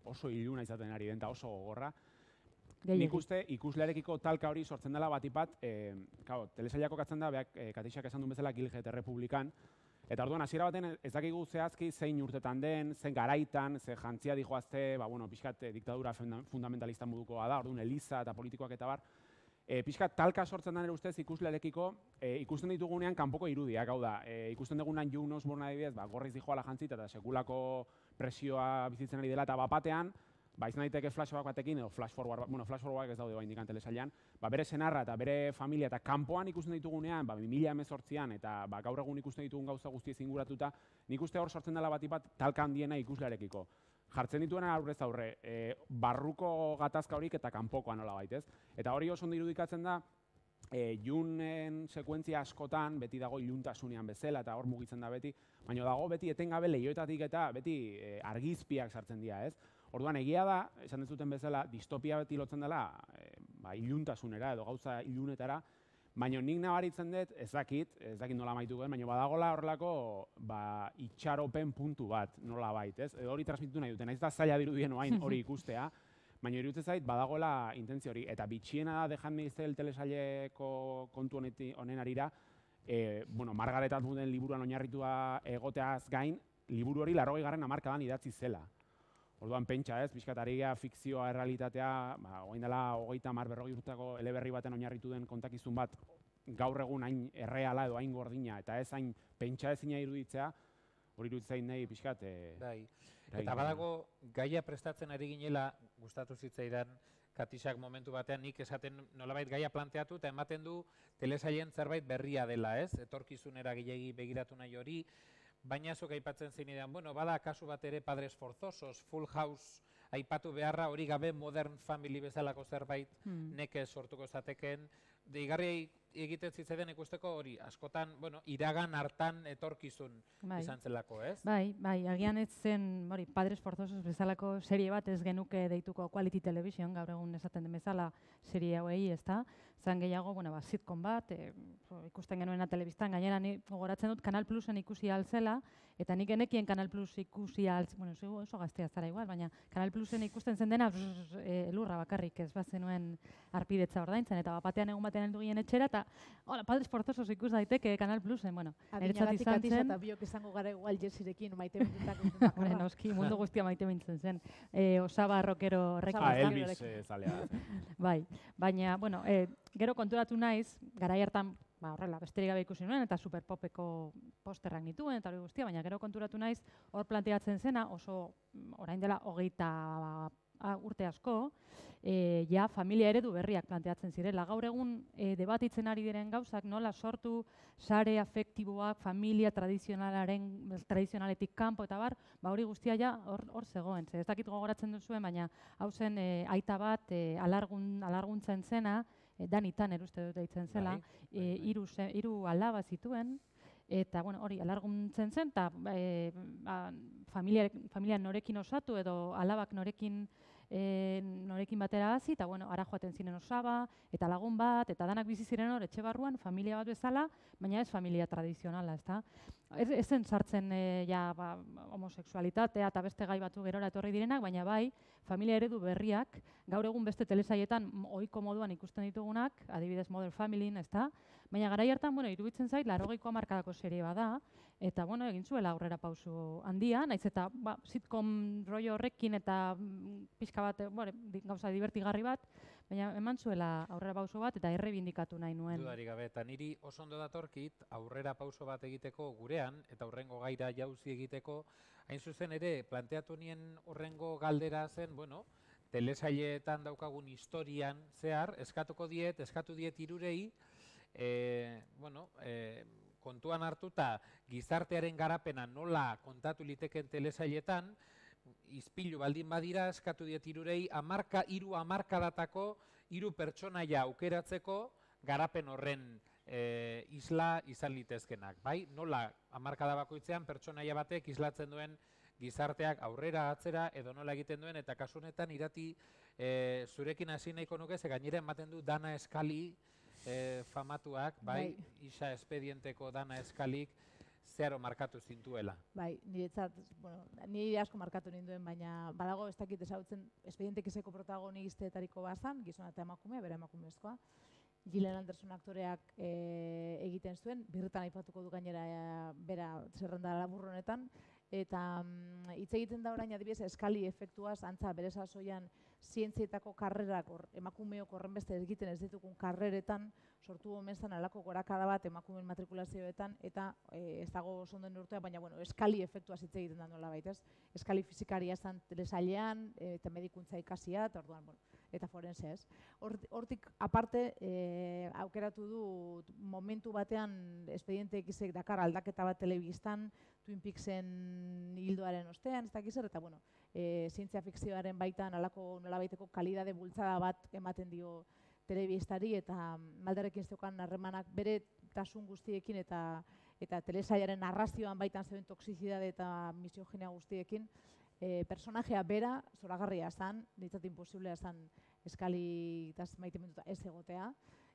oso iluna izaten ari den, eta oso gogorra. Nik uste ikuslearekiko talka hori sortzen dela batipat, telesailako katzen da, Katixak esan duen bezala Gilget Errepublikan, eta orduan hasiera baten ez dakigu zehazki zein urtetan den, zein garaitan, ze jantzia dijoazte, pixkat diktadura fundamentalista modukoa da, orduan Eliza eta politikoak eta bar, pixkat talka sortzen den ustez ikuslearekiko, ikusten ditugunean kanpoko irudiak, hau da, ikusten dugunean Jon Osborne adibidez, gorriz dijoala jantzita eta sekulako presioa bizitzen ari dela, eta batean, izan daiteke flashback batekin, edo flash forward ez daude indikan telesailean, bere senarra eta bere familia eta kanpoan ikusten ditugunean, 2018an eta gaur egun ikusten ditugun gauza guztiez inguratuta, nik uste hor sortzen dela batipat talka handiena ikuslearekiko. Jartzen dituena aurrez aurre, barruko gatazka horik eta kanpokoa nola baitez. Eta hori oso ondo irudikatzen da, Junen sekuentzia askotan, beti dago iluntasunean bezala eta hor mugitzen da beti, baina dago beti etengabe lehioetatik eta beti argizpiak sartzen dira, ez? Orduan egia da, esan dezuten bezala, distopia beti lotzen dela iluntasunera edo gauza ilunetara, baina nik nabaritzen dut, ez dakit nola amaitu gen, baina badagola horrelako itxaropen puntu bat nola bait, ez? Edo hori transmititu nahi duten, naiz da zaila dirudien oain hori ikustea, baina iruditzen zait badagola intentzio hori. Eta bitxiena da The Handmaid's Tale telesaileko kontu honen arira, Margaret Atwooden liburuan oinarritua egoteaz gain, liburu hori 80. hamarkadan idatzi zela. Orduan pentsa ez, pixkataria, fikzioa, errealitatea, orain dela 30-40 urteko eleberri baten oinarritu den kontakizun bat gaur egun hain erreala edo hain gordina, eta ez hain pentsa ezina iruditzea, hori iruditzen nahi pixkat... Eta badago gaia prestatzen ari ginela, gustatu zitzaidan, Katixak momentu batean nik esaten nolabait gaia planteatu eta ematen du telesailen zerbait berria dela, ez? Etorkizunera gehiegi begiratu nahi hori, baina zuk aipatzen zeinean, bada kasu bat ere Padres Forzosos, Full House aipatu beharra, hori gabe Modern Family bezalako zerbait nekez sortuko zateken, deigarri egiten zitzaidan ikusteko hori, askotan, iragan hartan etorkizun izan zelako, ez? Bai, agian ez zen, Padres Forzosos bezalako serie bat ez genuke deituko Quality Television, gaur egun esaten den bezala serie hauei, ez da? zen gehiago, sitcom bat, ikusten genuena telebistan, gainera ni gogoratzen dut Canal Plusen ikusi altzela, eta nik genekien Canal Plus ikusi oso gaztea zara igual, baina Canal Plusen ikusten zen dena elurra bakarrik, ez bazenuen arpidetza ordaintzen, eta batean egun batean heldu ginen etxera, eta Padres Forzosos ikus daiteke Canal Plusen, niretzat izan zen. Eta biok izango gara igual Jessirekin maite mintutak. Noski, mundu guztia maite mintzen zen. Osaba rockero horrekin. Elvis zalea. Bai, baina, gero konturatu naiz, garai hartan, horrela, besterik gabe ikusi nuen, eta superpopeko posterrak nituen, eta hori guztia, baina gero konturatu naiz, hor planteatzen zena, oso orain dela 20 urte asko, ja familia eredu berriak planteatzen zirela. Gaur egun debatitzen ari diren gauzak, nola sortu sare afektiboak, familia tradizionaletik kanpo eta bar, hori guztia ja hor zegoen. Ez dakit gogoratzen duzuen, baina hau zen aita bat alarguntzen zena, Dani Tanner uste dut deitzen zela, 3 alaba zituen, eta hori alarguntzen zen, eta familia norekin osatu edo alabak norekin batera hasi, eta ara joaten ziren osaba, eta lagun bat, eta danak bizi ziren hor etxe barruan, familia bat bezala, baina ez familia tradizionala, ezta? Ez zen sartzen homosexualitatea eta beste gai batu gerora etorri direnak, baina bai, familia eredu berriak, gaur egun beste telesaietan ohiko moduan ikusten ditugunak, adibidez Modern Familyn, ezta? Baina garai hartan, iruditzen zait, 80ko hamarkadako serie bada, eta egin zuela aurrera pausu handia, naiz eta sitcom rollo horrekin eta pixka bat, gauza divertigarri bat, baina eman zuela aurrera pauso bat eta errebindikatu nahi nuen. Dudarik gabe, eta niri oso ondo datorkit aurrera pauso bat egiteko gurean, eta hurrengo gaira jauzi egiteko, hain zuzen ere, planteatu nien hurrengo galdera zen, telesaileetan daukagun historian zehar, eskatu diet hirurei, kontuan hartuta gizartearen garapena nola kontatu liteken telesailetan, izpilu baldin badira eskatu diet hirurei 3 hamarkadatako 3 pertsonaia aukeratzeko garapen horren isla izan litezkenak. Bai, nola hamarkada bakoitzean pertsonaia batek islatzen duen gizarteak aurrera, atzera, edo nola egiten duen, eta kasu honetan irati zurekin hasi nahiko nuke, ze gainera ematen du Dana Eskali famatuak, bai, isa espedienteko Dana Eskalik zeharo markatu zintuela. Bai, niretzat, nire asko markatu ninduen, baina badago ez dakit ezagutzen espedientek izeko protagonisteetariko bazan, gizona eta emakumea, bera emakumezkoa. Gillian Anderson aktoreak egiten zuen, birritan aipatuko du gainera bera zerrenda laburro honetan, eta hitz egiten da orain adibidez Eskali efektuaz, antza bere sasoian zientzietako karrerak emakumeok horrenbeste egiten ez ditugun karreretan sortu omen zen halako gorakada bat emakumeen matrikulazioetan, eta ez dago oso ondo neurtua, baina Eskali efektuaz hitz egiten da nolabait, ez? Eskali fisikaria zen telesailean eta medikuntza ikasia, eta orduan, eta forense, ez? Hortik aparte aukeratu du momentu batean Espediente Xek dakar aldaketa bat telebistan, Twin Peaksen hildoaren ostean, ez dakiz eta zientzia fikzioaren baitan halako nolabaiteko kalidade bultzada bat ematen dio telebistari, eta Mulderrekin zeukan harremanak bere tasun guztiekin eta telesailaren narrazioan baitan zeuden toxizidade eta misoginia guztiekin, personajea bera zoragarria zen, niretzat imposiblea zen Eskali maiteminduta ez egotea,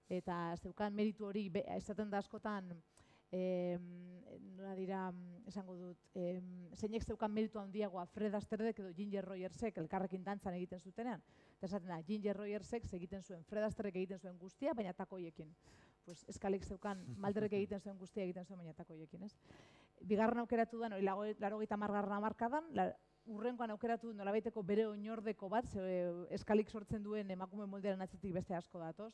eta zeukan meritu hori esaten da askotan, nola dira, esango dut, zeinek zeukan meritu handiagoa Fred Asterdek edo Ginger Rogersek elkarrekin dantzan egiten zutenean. Eta esaten da, Ginger Rogersek egiten zuen, Fred Asterdek egiten zuen guztia, baina takoiekin. Eskalik zeukan, Mulderrek egiten zuen guztia egiten zuen, baina takoiekin, ez? Bigarren aukeratu da, 80. hamarkadan, urrengoan aukeratu du nolabaiteko bere oinordeko bat, Eskalik sortzen duen emakume moldearen atzetik beste asko datoz.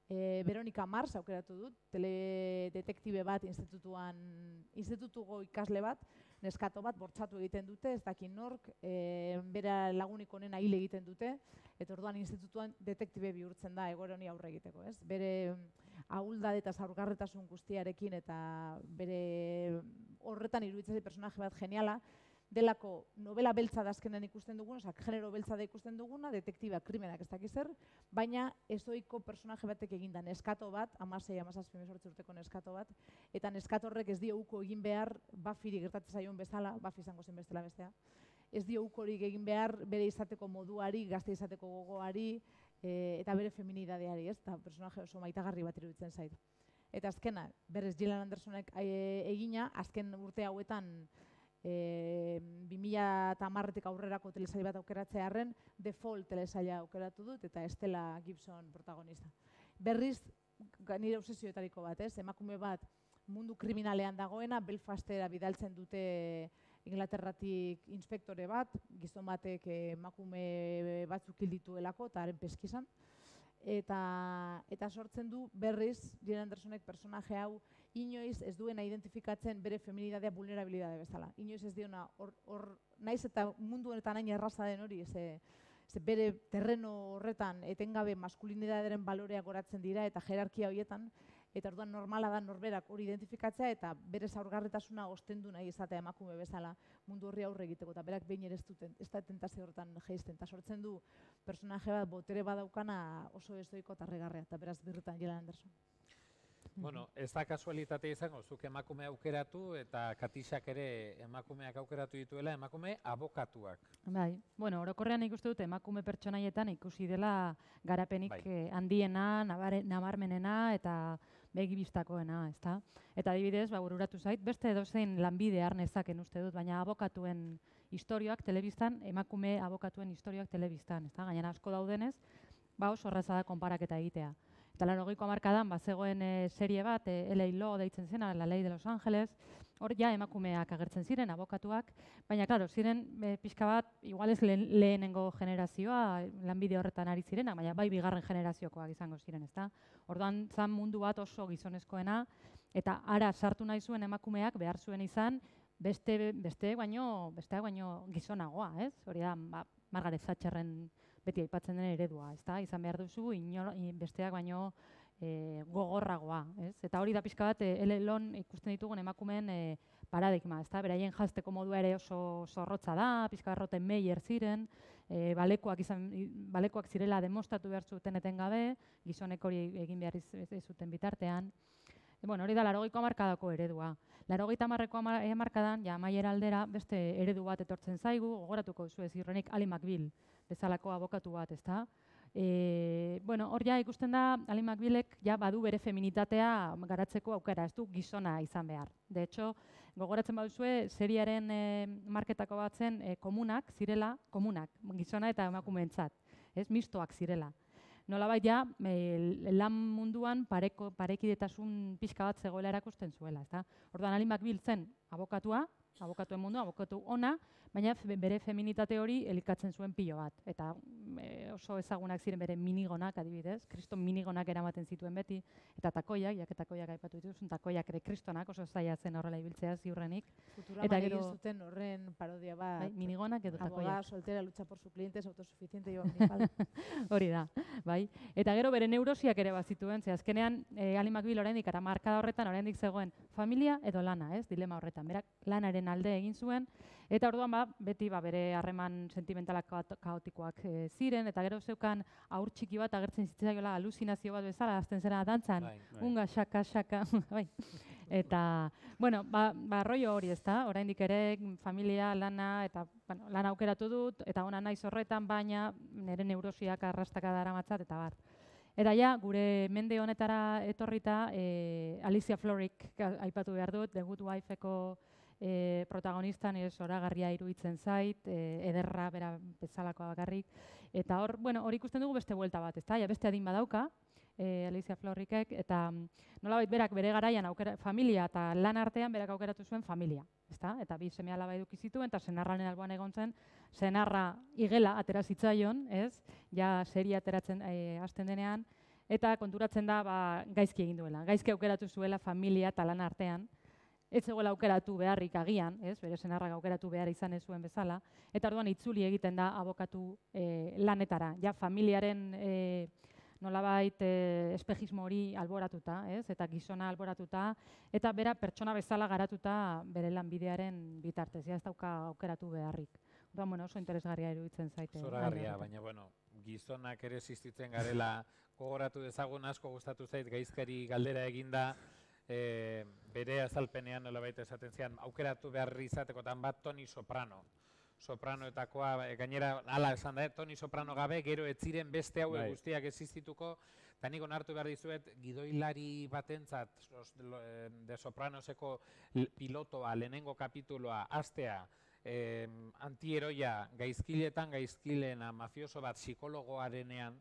Veronica Mars aukeratu dut, teledetektibe bat institutuko ikasle bat, neskato bat bortxatu egiten dute, ez dakin nork, bera lagunik onena hil egiten dute, eta orduan institutuan detektibe bihurtzen da egoera honi aurre egiteko, ez? Bere ahuldade eta zaurgarretasun guztiarekin eta bere horretan iruditzen personaje bat geniala, delako novela beltza da azkenean ikusten duguna, genero beltza da ikusten duguna, detektiba, krimenak ez dakiz zer, baina ezoiko personaje batek eginda neskato bat, 16-17 urteko neskato bat, eta neskato horrek ez dio uko egin behar Buffyri gertatzen zaion bezala, Buffy izango zen bestela bestea, ez dio ukorik egin behar bere izateko moduari, gazte izateko gogoari, eta bere feminidadeari, ez? Eta personaje oso maitagarri bat iruditzen zait. Eta azkena, berez Gillian Andersonek egina, azken urte hauetan 2010-tik aurrerako telesail bat aukeratzearren Default telesaila aukeratu dut eta Estela Gibson protagonista. Berriz, nire obsesioetariko bat, ez? Emakume bat mundu kriminalean dagoena, Belfastera bidaltzen dute Inglaterratik inspektore bat, gizon batek emakume batzuk hil dituelako eta haren peskizan. Eta sortzen du berriz Gillian Andersonek personaje hau inoiz ez duena identifikatzen bere feminidadea vulnerabilidade bezala. Inoiz ez diona hor naiz eta mundu honetan hain erraza den hori, ze bere terreno horretan etengabe maskulinitatearen baloreak goratzen dira eta jerarkia horietan, eta orduan normala da norberak hori identifikatzea eta bere zaurgarritasuna ostendu nahi izatea emakume bezala mundu horri aurre egiteko, eta berak behin ere ez da tentazio horretan jaisten, eta sortzen du personaje bat botere badaukana oso estoiko eta regarrea, eta beraz birritan Gillian Anderson. Bueno, ez da kasualitatea izango, zuk emakume aukeratu eta Katixak ere emakumeak aukeratu dituela, emakume abokatuak. Bai, bueno, orokorrean ikuste dut emakume pertsonaietan ikusi dela garapenik handiena, nabarmenena eta begibistakoena, ezta? Eta adibidez, bururatu zait, beste edozein lanbide har nezaken uste dut, baina abokatuen istorioak telebistan, emakume abokatuen istorioak telebistan, ezta? Gainera asko daudenez, oso erraza da konparaketa egitea. Eta 80ko hamarkadan zegoen serie bat, LA Law deitzen zena, La Ley de Los Ángeles, hor ja emakumeak agertzen ziren, abokatuak, baina, klaro, ziren pixka bat, igual ez lehenengo generazioa, lanbide horretan ari zirenak, baina bai bigarren generaziokoak izango ziren, ezta? Orduan, zan mundu bat oso gizonezkoena, eta ara sartu nahi zuen emakumeak behar zuen izan, besteak baino gizonagoa, ez? Hori da, Margaret Thatcherren beti aipatzen den eredua, ezta? Izan behar duzu besteak baino gogorragoa, ez? Eta hori da pixka bat LA-lon ikusten ditugun emakumeen paradigma, ezta? Beraien jazteko modua ere oso zorrotza da, pixka bat Rottenmeier ziren, balekoak zirela demostratu behar zuten etengabe, gizonek hori egin behar ez zuten bitartean. Bueno, hori da 80ko hamarkadako eredua. 80ko hamarkadan, amaiera aldera, beste eredu bat etortzen zaigu, gogoratuko duzu ziurrenik Ali McBeal bezalako abokatu bat, ezta? Bueno, hor ja ikusten da, Ali McBealek badu bere feminitatea garatzeko aukera, ez du gizona izan behar. De hecho, gogoratzen baduzue, seriaren marketako batzen komunak zirela, gizona eta emakumeentzat, ez mistoak zirela. Nolabait lan munduan parekidetasun pixka bat zegoela erakusten zuela, ezta? Orduan Ali McBeal zen abokatuen mundua, abokatu ona, baina bere feminitate hori elikatzen zuen pilo bat. Eta oso ezagunak ziren bere minigonak, adibidez, kriston minigonak eramaten zituen beti, eta takoiak, takoiak aipatu dituzun, takoiak ere kristonak, oso zaila zen horrela ibiltzea ziurrenik. Futuraman egin zuten horren parodia bat. Minigonak edo takoiak. Abogada soltera lucha por su clientes, autosuficiente joan minifal. Hori da, bai. Eta gero bere neurosiak ere bazituen, ze azkenean Ali McBeal oraindik markada horretan oraindik zegoen familia edo lana, ez? Dilema horretan. Berak lanaren alde egin zuen, eta orduan beti bere harreman sentimentalak kaotikoak ziren, eta gero zeukan haur txiki bat agertzen zitzaiola aluzinazio bat bezala, azten zera dantzan, unga, xaka, bai. Eta, bueno, rollo hori, ezta? Oraindik ere familia, lana, eta lana aukeratu dut, eta ona naiz horretan, baina nire neurosiak arrastaka daramatzat, eta bar. Eta gure mende honetara etorrita, Alicia Florrick aipatu behar dut, The Good Wife-eko protagonistan zoragarria iruditzen zait, ederra bera bezalakoa bakarrik. Eta hor ikusten dugu beste buelta bat, ezta? Beste adin badauka, Alicia Florrickek, eta nolabait berak bere garaian familia eta lan artean berak aukeratu zuen familia, ezta? Eta bi seme-alaba eduki zituen, eta senarraren alboan egon zen, senarra igela atera zitzaion, ez? Seria ateratzen hasten denean, eta konturatzen da gaizki egin duela. Gaizki aukeratu zuela familia eta lan artean, ez zegoela aukeratu beharrik agian, ez? Bere senarrak aukeratu behar izan ez zuen bezala, eta orduan itzuli egiten da abokatu lanetara. Familiaren nolabait espejismo hori alboratuta, ez? Eta gizona alboratuta, eta bera pertsona bezala garatuta bere lanbidearen bitartez, ez dauka aukeratu beharrik. Orduan, oso interesgarria iruditzen zaite. Zoragarria, baina, gizonak ere existitzen garela gogoratu dezagun, asko gustatu zait, gaizkari galdera eginda, bere azalpenean nolabait esaten zian, aukeratu behar izateko bat Toni Soprano. sopranoetakoa, gainera, hala esan da, Toni Soprano gabe, gero ez ziren beste hauek guztiak existituko, eta nik onartu behar dizuet, gidoilari batentzat, de Sopranoseko pilotoa, lehenengo kapituloa, hastea, antieroia gaizkiletan gaizkilena mafioso bat psikologoarenean,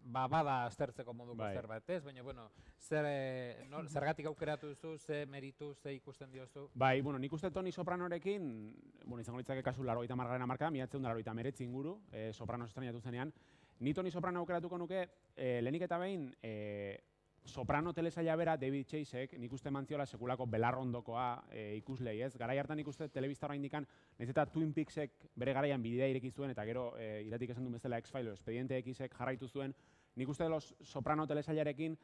bada aztertzeko moduko zerbait, ez? Baina, bueno, zergatik aukeratu duzu, ze meritu, ze ikusten diozu? Bai, bueno, nik uste Toni Sopranorekin, bueno, izango litzake kasu 80. marka, 1989 inguru, Sopranos estrenatu zenean, ni Toni Soprano aukeratuko nuke, lehenik eta behin, Soprano telesaila bera David Chaseek, nik uste mantziola sekulako belarrondokoa ikuslei, ez? Garai hartan nik uste telebista oraindikan, nahiz eta Twin Peaksek bere garaian bidea ireki zuen, eta gero iratik esan duen bezala X-Files, Expediente Xek jarraitu zuen, nik uste Los Soprano telesailarekin,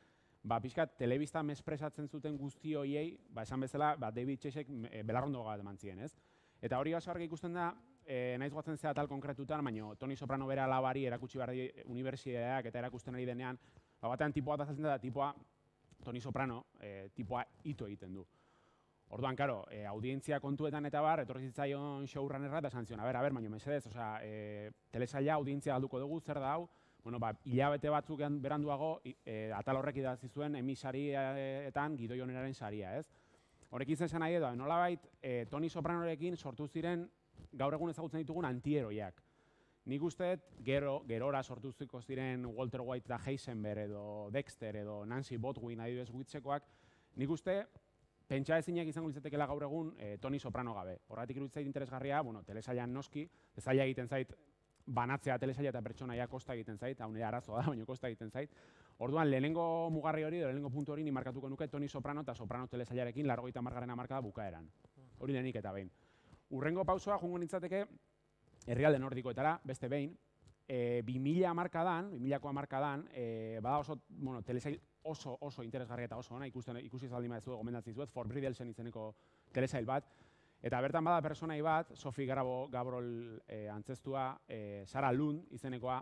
pixkat telebista mespresatzen zuten guzti horiei, esan bezala, David Chaseek belarrondoa bat eman zien, ez? Eta hori oso argi ikusten da, naiz goatzen zea tal konkretutan, baina Toni Soprano bere alabari erakutsi behar di unibertsitateak eta erakusten ari denean, batean tipoa da zatzen da, tipoa, Toni Soprano, tipoa ito egiten du. Orduan, karo, audientzia kontuetan eta bar, etorri zitzaion showrunnerra eta esan zion, a ber, baina mesedez, osea, telesaila audientzia galduko dugu, zer da hau, bueno, hilabete batzuk beranduago, atal horrek idatzi zuen emisarietan gidoi oneraren saria, ez? Horrekin zen nahi edo, nolabait, Toni Sopranorekin sortu ziren gaur egun ezagutzen ditugun antieroiak. Nik uste, gerora sortuziko ziren Walter White da Heisenberg edo Dexter edo Nancy Botwin adibidez gutxekoak, nik uste, pentsa ezinak izango litzatekeela gaur egun Toni Soprano gabe. Horregatik iruditzait interesgarria, bueno, telesailan noski, zaila egiten zait, banatzea telesaila eta pertsonaia kosta egiten zait, hau nire arazoa da, baina kosta egiten zait. Orduan, lehenengo mugarri hori, lehenengo puntu hori, ni markatuko nuke Toni Soprano eta Soprano telesailarekin 80. hamarkada bukaeran. Hori lehenik eta behin. Urrengo pausoa, jungo nintzateke, herrialde nordikoetara, beste behin, 2000 hamarkadan, bada oso, bueno, telesail oso interesgarria eta oso ona, ikusi zaldin badezu gomendatzen zuet, Fort Bridelsen izeneko telesail bat, eta bertan bada personai bat, Sophie Gabrol antzestua, Sarah Lund izenekoa,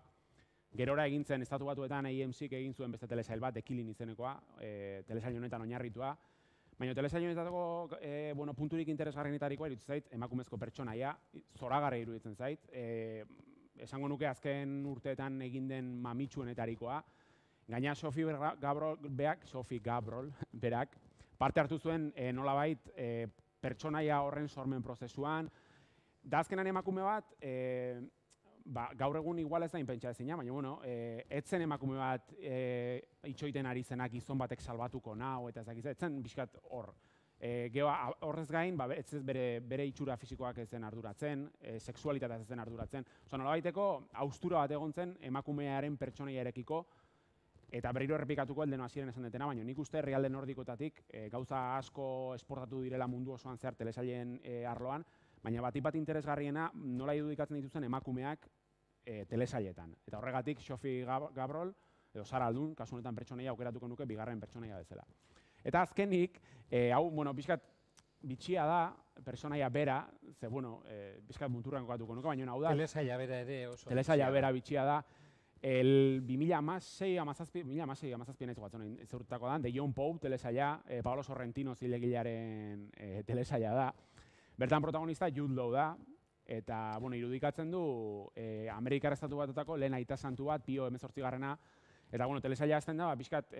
gerora egintzen estatu batuetan AMCek egin zuen beste telesail bat, The Killing izenekoa, telesail honetan oinarritua, baina telesail honetako punturik interesgarrienetarikoa iruditzen zait, emakumezko pertsonaia, zoragarri iruditzen zait, esango nuke azken urteetan egin den mamitsuenetarikoa, gaina Sophie Gabrol berak parte hartu zuen nolabait pertsonaia horren sormen prozesuan, da azkenan emakume bat, gaur egun igual ez da inpentsa ezina, baina bueno, etzen emakume bat itxoiten ari zenak gizon batek salbatuko nau, eta etzen bizkat hor. Horrez gain, ez bere itxura fisikoak ez zen arduratzen, sexualitatea ez zen arduratzen. Nolabaiteko, haustura bat egon zen emakumearen pertsonaiarekiko, eta berriro errepikatuko eldeno hasieran esan detena, baina nik uste herrialde nordikoetatik gauza asko esportatu direla mundu osoan zehar telesailen arloan, baina bat interesgarriena nola irudikatzen dituzten emakumeak telesailetan. Eta horregatik Sophie Gabrol, edo Sarah Lund, kasu honetan pertsonaia aukeratuko nuke bigarren pertsonaia bezala. Eta azkenik, hau, bueno, bizkat bitxia da, pertsonaia bera, ze, bueno, bizkat munturran kokatuko nuke, baina hau da. Telesaila bera ere oso. Telesaila bera bitxia da. El 2006-2007 nahiz guatzen zurtutako da, de John Pope telesaila, Paolo Sorrentino zilegilearen telesaila da. Bertan protagonista Jude Law da, eta bueno, irudikatzen du Amerikar Estatu Batuetako lehen aita santu bat, Pio 18garrena, eta bueno, telesaila azten da, pixkat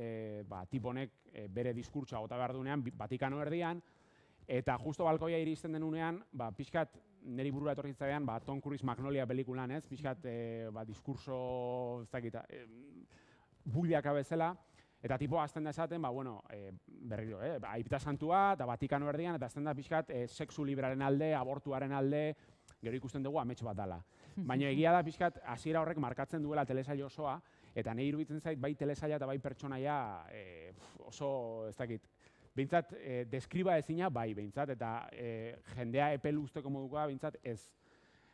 tiponek bere diskurtsoa gota behar duenean, Vatikano erdian, eta justo balkoia iristen denunean, pixkat niri burura etorri zitzaidan, Tom Cruise Magnolia pelikulan, ez? Pixkat diskurso, ez dakit, buliaka bezala, eta tipoa azten da esaten, bueno, berriro, aita santua, eta Vatikano erdian, eta azten da pixkat sexu libraren alde, abortuaren alde, gero ikusten dugu amets bat dala. Baina egia da pixkat hasiera horrek markatzen duela telesail osoa, eta nahi iruditzen zait bai telesaila eta bai pertsonaia oso, ez dakit, behintzat, deskriba ezina bai, behintzat, eta jendea epel usteko modukoa, behintzat, ez.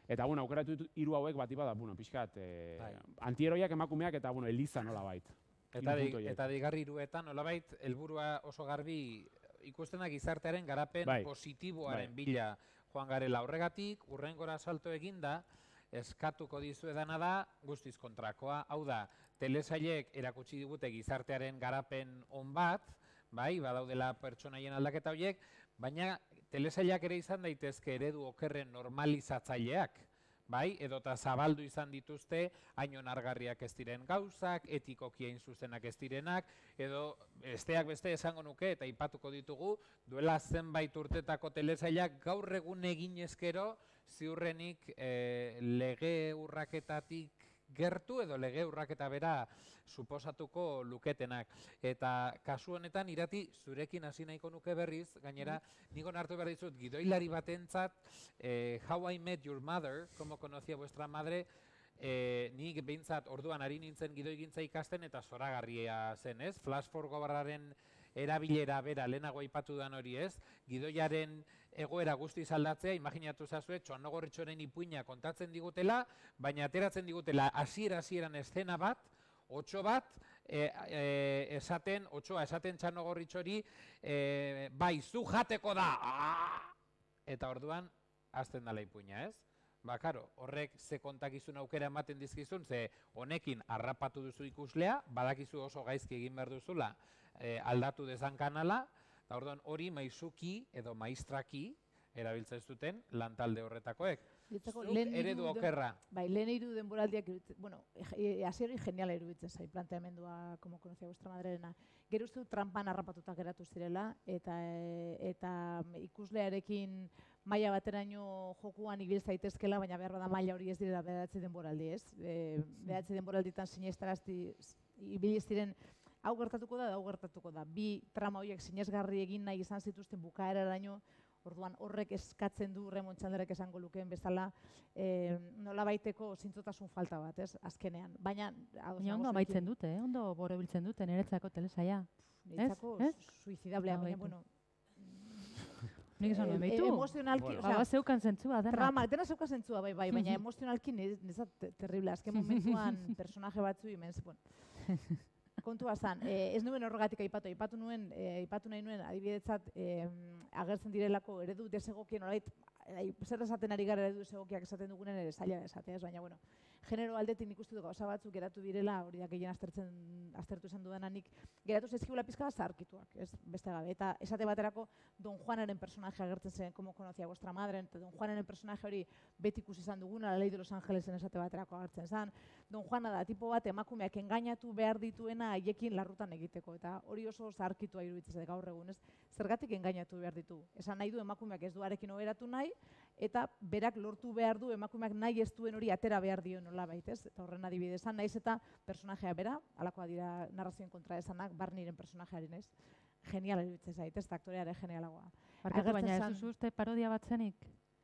Eta, bueno, aukeratu hiru hauek batipa da, bueno, pixkat, antieroiak emakumeak eta, bueno, Eliza nolabait. Eta digarri hiruetan, nolabait, helburua oso garbi ikusten da gizartearen garapen positiboaren bila joan garela. Horregatik, urrengora salto eginda, eskatuko dizuedana da guztiz kontrakoa. Hau da, telesailek erakutsi digute gizartearen garapen on bat, bai, badaudela pertsonaien aldaketa horiek, baina telesailak ere izan daitezke eredu okerren normalizatzaileak, bai, edota zabaldu izan dituzte hain onargarriak ez diren gauzak, etikoki hain zuzenak ez direnak, edo besteak beste esango nuke eta aipatuko ditugu, duela zenbait urtetako telesailak gaur egun egin ezkero ziurrenik lege urraketatik gertu edo lege urraketa bera suposatuko luketenak. Eta kasu honetan, Irati, zurekin hasi nahiko nuke berriz, gainera, niko hartu behar dizut, gidoilari batentzat, How I Met Your Mother, como conocía vuestra madre, nik behintzat orduan ari nintzen gidoigintza ikasten eta zoragarria zen, ez? Flash forwardaren erabilera bera, lehenago aipatu dan hori ez, gidoiaren egoera guztiz aldatzea, imaginatu zazue, Txonogorritxoren ipuina kontatzen digutela, baina ateratzen digutela hasieran eszena bat, otxo bat, esaten Txonogorritxori, bai, zu jateko da! Eta orduan, hasten dela ipuina, ez? Ba, karo, horrek ze kontakizun aukera ematen dizkizun, ze honekin harrapatu duzu ikuslea, badakizu oso gaizki egin behar duzula aldatu dezan kanala, eta orduan hori maizuki edo maistraki erabiltzen zuten lantalde horretakoek. Zuk eredu okerra. Bai, lehen hiru denboraldiak, bueno, hasieratik geniala iruditzen zait planteamendua, como conocía vuestra madrena. Gero uste dut trampan harrapatuta geratu zirela, eta ikuslearekin maila bateraino jokuan ibil zaitezkela, baina behar bada maila hori ez direla 9 denboraldi, ez? 9 denboralditan sinestarazti ibili ziren hau gertatuko da, bi trama horiek sinesgarri egin nahi izan zituzten bukaeraraino, orduan horrek eskatzen du Remon Chandlerrek esango lukeen bezala nolabaiteko zintzotasun falta bat, ez, azkenean. Baina ondo amaitzen dute, ondo borobiltzen dute niretzako telesaia. Niretzako suizidablea, baina, bueno... Nik esan nuen behitu? Emozionalki... Ba, zeukan zentzua, dena. Trama, dena zeukan zentzua, bai, baina emozionalki nizat terrible. Azken momentuan personaje batzu imenz, bueno... Kontua zan, ez nuen horregatik aipatu nahi nuen adibidetzat agertzen direlako eredu desegokien horreit, zer esaten ari gara eredu desegokiak esaten dugunen ere zaila esatea, baina, bueno, genero aldetik nik uste du gauza batzuk geratu direla, hori da gehien aztertu izan dudanak, geratu zaizkibula pizka bat zaharkituak, ez beste gabe, eta esate baterako Don Juanaren personaje agertzen zen, como conocía vuestra madre, eta Don Juanaren personaje hori beti ikusi izan duguna, La Ley de los Angelesen esate baterako agertzen zen, Don Juana da tipo bat emakumeak engainatu behar dituena haiekin larrutan egiteko, eta hori oso zaharkitua iruditzen zait gaur egun, ez? Zergatik engainatu behar ditu? Esan nahi du emakumeak ez duarekin oheratu nahi, eta berak lortu behar du emakumeak nahi ez duen hori atera behar dio nolabait, ez? Eta horren adibidezan, naiz eta personajea bera, alakoa dira narrazioen kontra esanak, Barniren personajeari naiz. Geniala iruditzen zait, ez? Aktoreare genialagoa. Barkatu, baina ez duzu uste parodia bat zenik?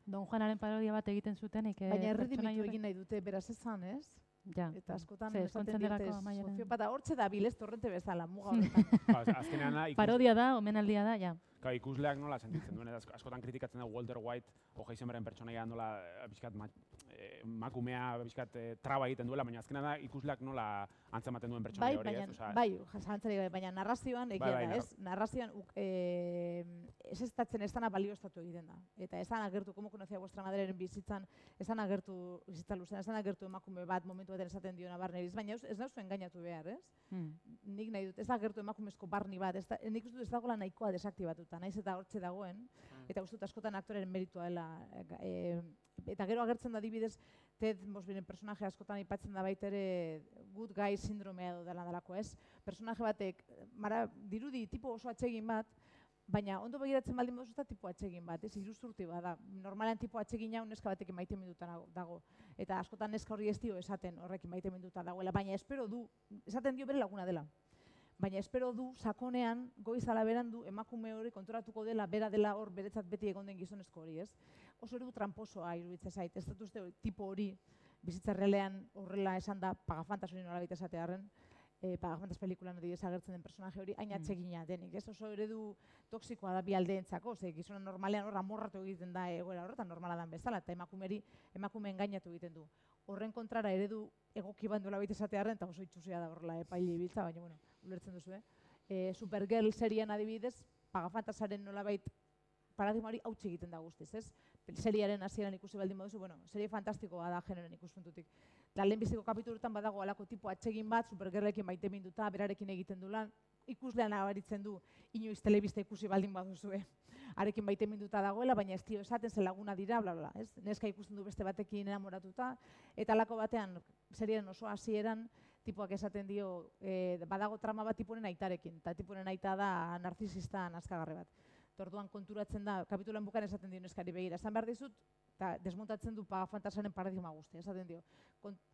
Don Juanaren parodia bat egiten zutenik? Baina erredimitu egin nahi dute, beraz esan, ez? Ja. Eta askotan esaten diote soziopata hortxe da bilez torrente bezala, muga horretan. Parodia da, omenaldia da, ja. Ikusleak nola sentitzen duen, askotan kritikatzen da Walter White o Heisenbergen pertsonaia nola makumea traba egiten duela, baina azkena da ikusleak nola antzematen duen pertsonaia hori, ez? Bai, jasantzari gabe, baina narrazioan egia da, ez? Narrazioan ez estatzen ez dana balioztatu egiten da. Eta ez agertu, como conocía vuestra madreren bizitzan, ez agertu bizitza luzean, ez agertu emakume bat momentu baten esaten diona Barneriz, baina ez nauzu engainatu behar, ez? Nik nahi dut, ez agertu emakumezko Barney bat, nik uste dut ez dagoela nahikoa desaktibatuta, naiz eta hortxe dagoen, eta uste dut askotan aktoreren meritua dela. Eta gero agertzen da adibidez, Ted Mosbyren personaje askotan aipatzen da baita ere good guy sindromea edo dela delako, ez? Personaje batek, dirudi tipo oso atsegin bat, baina ondo begiratzen baldin baduzu eta tipo atsegin bat, ez? Iruzurti bada. Normalean tipo atsegin hau neska batekin maiteminduta dago. Eta askotan neska horri ez dio esaten horrekin maiteminduta dagoela, baina espero du, esaten dio bere laguna dela. Baina espero du, sakonean, goiz ala berandu, emakume hori konturatuko dela, bera dela hor beretzat beti egon den gizonezko hori, ez? Oso eredu tramposoa iruditzen zait, ez dut uste tipo hori, bizitza realean horrela esan da, Pagafantas hori nolabait esatearren, Pagafantas pelikulan adibidez agertzen den personaje hori, hain atsegina denik, ez? Oso eredu toksikoa da bi aldeentzako, ze gizona normalean hor amorratu egiten da egoera horretan normala dan bezala, eta emakume engainatu egiten du. Horren kontrara eredu egoki bat nolabait esatearren, eta oso itxusia da horrela epaile ibiltza, baina, bueno, ulertzen duzu, Supergirl serien adibidez, Pagafantasaren nolabait paradigma hori hautsi egiten da guztiz, ez? Seriaren hasieran ikusi baldin baduzu, bueno, serie fantastikoa da generen ikuspuntutik. Lehenbiziko kapitulutan badago halako tipo atsegin bat, Supergirlekin maiteminduta, berarekin egiten du lan, ikuslean abaritzen du, inoiz telebista ikusi baldin baduzue. Arekin baite minduta dagoela, baina ez dio esaten ze laguna dira, bla, bla, ez? Neska ikusten du beste batekin enamoratuta, eta halako batean, serien oso hasieran, tipuak esaten dio, badago trama bat tipuren aitarekin, eta tipuren aita da narzisista nazkagarri bat. Orduan konturatzen da, kapitulan bukan esaten dio neskari begira, esan behar dizut, eta desmontatzen du fantasaren paradigma guztia, esaten dio.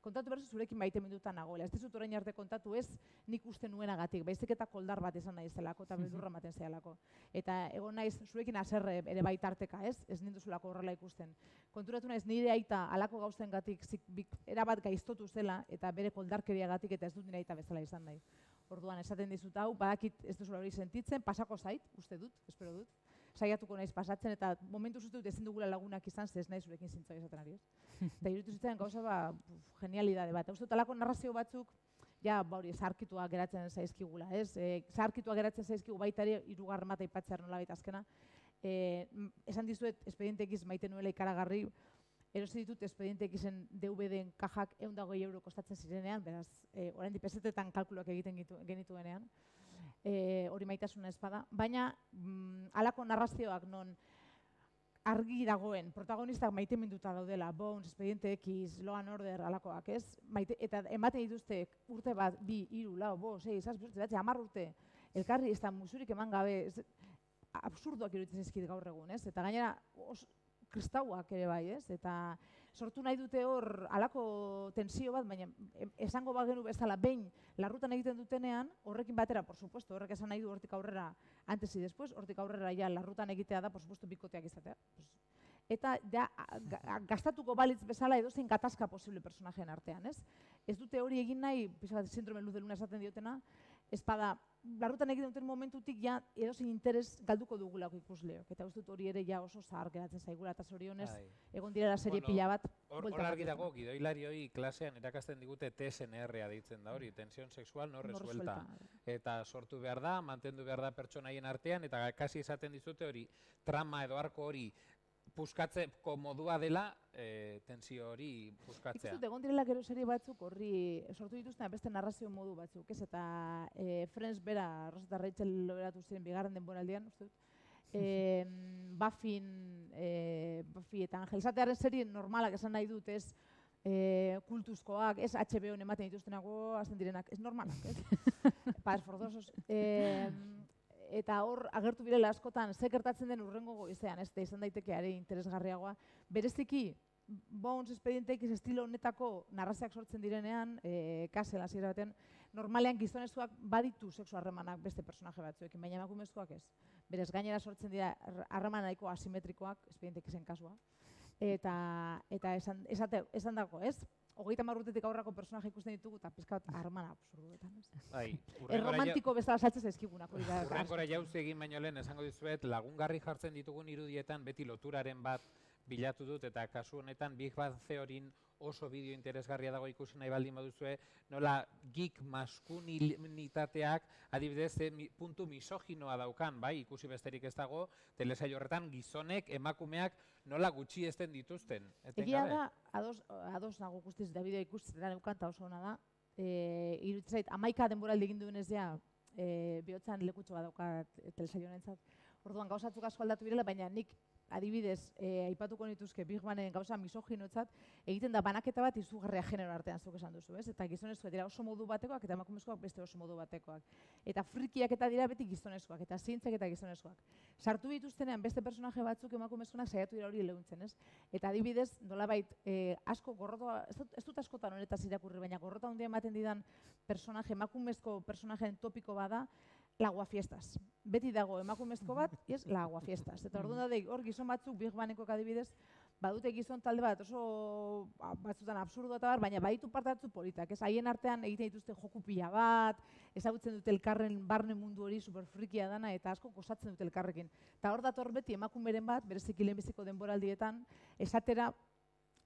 Kontatu behar zurekin maite mindutan nagoela, ez dizut orain arte kontatu ez nik uste nuenagatik, baizik eta koldar bat esan nahi zelako, eta beldurra ematen zehalako. Eta egon naiz zurekin haserre ere baitarteka, ez ninduzulako horrela ikusten. Konturatu naiz nire aita halako gauzengatik erabat gaiztotu zela, eta bere koldarkeriagatik eta ez dut nire aita bezala izan nahi. Orduan, esaten dizut hau, badakit ez duzula hori sentitzen, pasako zait, uste dut, espero dut. Saiatuko naiz pasatzen, eta momentu uste dut ezin dugula lagunak izan, ez nahi zurekin zintzoa izaten ari, ez? Eta iruditu zitzen gauza genialidade bat. Uste dut, alako narrazio batzuk, ja, hori, zaharkituak geratzen zaizkigula, ez? Zaharkituak geratzen zaizkigu baita ere, hirugarren bat aipatzear nolabait azkena. Esan dizuet, Expedientekiz maite nuela ikaragarri, erosi ditut Expedientekizen DVD-en kajak €120 kostatzen zirenean, beraz, oraindik pesetetan kalkuluak egiten genituenean, hori maitasuna ez bada, baina halako narrazioak non argi dagoen, protagonistak maite minduta daudela, Bones, Expediente X, Law and Order, halakoak, ez? Eta ematen dituzte urte bat, 2, 3, 4, 5, 6, 7, 8, 10 urte, elkarri ez da musurik eman gabe, absurdoak iruditzen zaizkit gaur egun, ez? Eta gainera, kristauak ere bai, ez? Eta sortu nahi dute hor halako tensio bat, baina esango bagenu bezala behin larrutan egiten dutenean, horrekin batera, por supuesto, horrek esan nahi du hortik aurrera antes y después, hortik aurrera ja larrutan egitea da, por supuesto, bikoteak izatea. Eta gastatuko balitz bezala edozein gatazka posible personajeen artean, ez? Ez dute hori egin nahi, pixka sindrome luz de luna esaten diotena, ez bada, larrutan egiten duten momentutik ja edozein interes galduko dugulako ikusleok. Eta uste dut hori ere ja oso zahar geratzen zaigula, eta zorionez egon direla serie pila bat. Hor argi dago, gidoilarioi klasean erakasten digute TSNR-a deitzen da hori, tensión sexual no resuelta. Eta sortu behar da, mantendu behar da pertsonaien artean, eta kasi esaten dizute hori, trama edo arko hori, puskatzeko modua dela, tensio hori puskatzea. Ikusten, egon direla gero serie batzuk horri sortu dituzten beste narrazio modu batzuk, ez? Eta Friends bera, Ross eta Rachel loberatu ziren bigarren denboraldian, uste dut. Buffy eta Angel Zatearen serie normalak esan nahi dut, ez? Kultuzkoak, ez HBO-n ematen dituztenago, azten direnak, ez normalak, ez? Pas forzosos. Eta hor agertu birela askotan ze gertatzen den urrengo goizean, ez da izan daiteke are interesgarriagoa. Bereziki, Bones, Expediente X estilo honetako narrazioak sortzen direnean, kasela hasiera baten, normalean gizonezkoak baditu sexu harremanak beste personaje batzuekin, baina emakumezkoak ez. Berez gainera sortzen dira harreman nahiko asimetrikoak, Expediente Xen kasua. Eta esan dago, ez? 30 urtetik aurrako personaje ikusten ditugu eta pizka bat harreman absurduetan, ez? Erromantiko bezala saltzen zaizkigunak hori da. Urrengora jauzi egin baino lehen esango dizuet, lagungarri jartzen ditugun irudietan beti loturaren bat bilatu dut, eta kasu honetan Big Bang Theoryn oso bideo interesgarria dago ikusi nahi baldin baduzue, nola geek maskulinitateak adibidez puntu misoginoa daukan, bai, ikusi besterik ez dago, telesaio horretan gizonek, emakumeak nola gutxiesten dituzten. Egia da, ados nago guztiz, da bideo ikustetan eukanta oso ona da, iruditzen zait, 11 denboraldi egin duenez ja, bihotzan lekutxo bat daukat telesaio honentzat. Orduan gauzatzuk asko aldatu birela, baina nik adibidez, aipatuko nituzke Big Bangen gauza misoginotzat, egiten da banaketa bat izugarria genero artean zuk esan duzu, ez? Eta gizonezkoak dira oso modu batekoak eta emakumezkoak beste oso modu batekoak. Eta frikiak eta dira beti gizonezkoak eta zientzak eta gizonezkoak. Sartu dituztenean beste personaje batzuk emakumezkoak saiatu dira hori leuntzen, ez? Eta adibidez, nolabait asko gorrotoa, ez dut askotan honetaz irakurri, baina gorrota handia ematen didan personaje, emakumezko personajeen topiko bada, la aguafiestas. Beti dago emakumezko bat, ez la aguafiestas. Eta orduan da hor gizon batzuk Big Baneko adibidez, badute gizon talde bat oso batzutan absurdo eta baina baditu parte batzu politak. Ez haien artean egiten dituzte joku pila bat, ezagutzen dute elkarren barne mundu hori superfrikia dana eta asko gozatzen dute elkarrekin. Eta hor dator beti emakumeren bat, bereziki lehenbiziko denboraldietan, esatera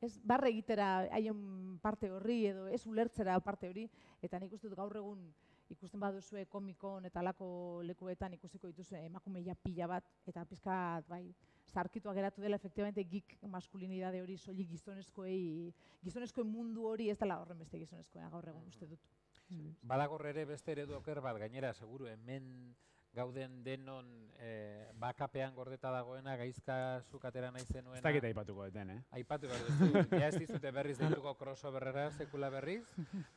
ez barre egitera haien parte horri edo ez ulertzera parte hori, eta nik uste dut gaur egun ikusten baduzue komikon eta alako lekuetan ikusiko dituzue emakumeia pila bat, eta pizkat bai, zarkitua geratu dela efektibamente geek maskulinidade hori soilik gizonezkoen mundu hori ez dela horren beste gizonezkoen gaur egun uste dut. Badagor ere beste eredu oker bat, gainera, seguru, hemen gauden denon bakapean gordeta dagoena, gaizka zuk atera nahi zenuena. Ez dakit aipatuko deten, Aipatu behar duzu, ja ez dizute berriz deituko crossoverrera sekula berriz,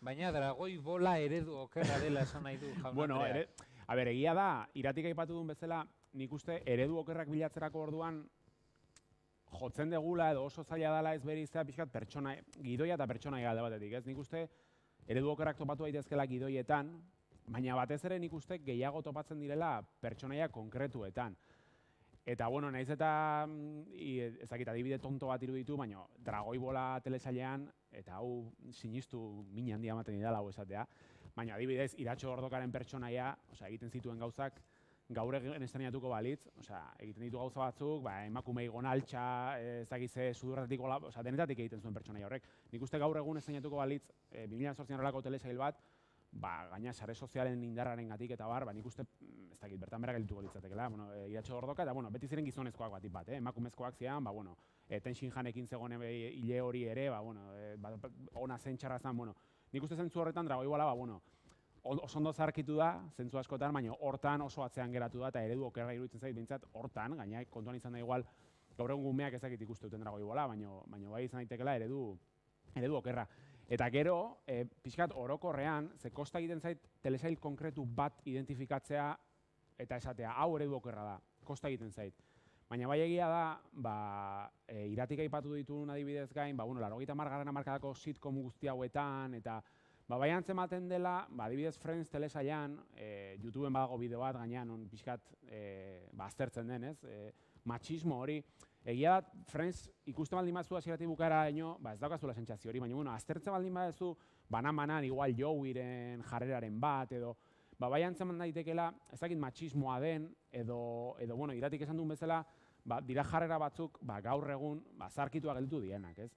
baina dragoi bola eredu okerra dela esan nahi du jaun Bueno, Andreak. egia da, iratik aipatu duen bezala, nik uste eredu okerrak bilatzerako orduan jotzen degula edo oso zaila dela ez beriztea pixkat gidoia eta pertsonaia alde batetik, ez? Nik uste eredu okerrak topatu daitezkela gidoietan, baina batez ere nik uste gehiago topatzen direla pertsonaia konkretuetan. Eta, bueno, nahiz eta ezakit adibide tonto bat iruditu, baina dragoi bola telesailean, eta hau sinistu min handia ematen didala hau esatea, baina adibidez Iratxo Ordokaren pertsonaia, egiten zituen gauzak, gaur egin estrenatuko balitz, egiten ditu gauza batzuk, emakumei gonaltxa, ezagize sudurretatik gola, denetatik egiten zuen pertsonaia horrek. Nik uste gaur egun estrenatuko balitz, 2008an horrelako telesail bat, gaina sare sozialen indarraren gatik eta nik uste, ez dakit, bertan bera geldituko litzatekela, Iratxo Ordoka, eta beti ziren gizonezkoak batik bat, emakumezkoak zian, Tenshin Hanekin zegoen hile hori ere, ona zen txarra zen, nik uste zentzu horretan dragoi bola, oso ondo zarkitu da, zentzu askotan, baina hortan oso atzean geratu da, eta eredu okerra iruditzen zait, bintzat hortan, gaina kontuan izan da igual, gaur egun gumeak ezakit ikuste duten dragoi bola, baina bai izan daitekela eredu okerra. Eta gero, pixkat orokorrean, ze kosta egiten zait telesail konkretu bat identifikatzea eta esatea, hau eredu okerra da, kosta egiten zait. Baina bai egia da, iratik aipatu dituen adibidez gain, 80. hamarkadako sitcom guzti hauetan, eta bai antzematen dela, adibidez Friends telesailan, YouTubeen badago bideo bat gainean, non pixkat aztertzen den, ez? Matxismo hori. Egia da, Friends ikusten baldin bazu hasieratik bukaera eno, ez daukazula sentsazio hori, baina aztertzen baldin baduzu banan igual Joeyren jarreraren bat, edo bai antzeman daitekela, ez dakit matxismoa den, edo iratik esan duen bezala, dira jarrera batzuk gaur egun zarkitua gelditu dienak, ez?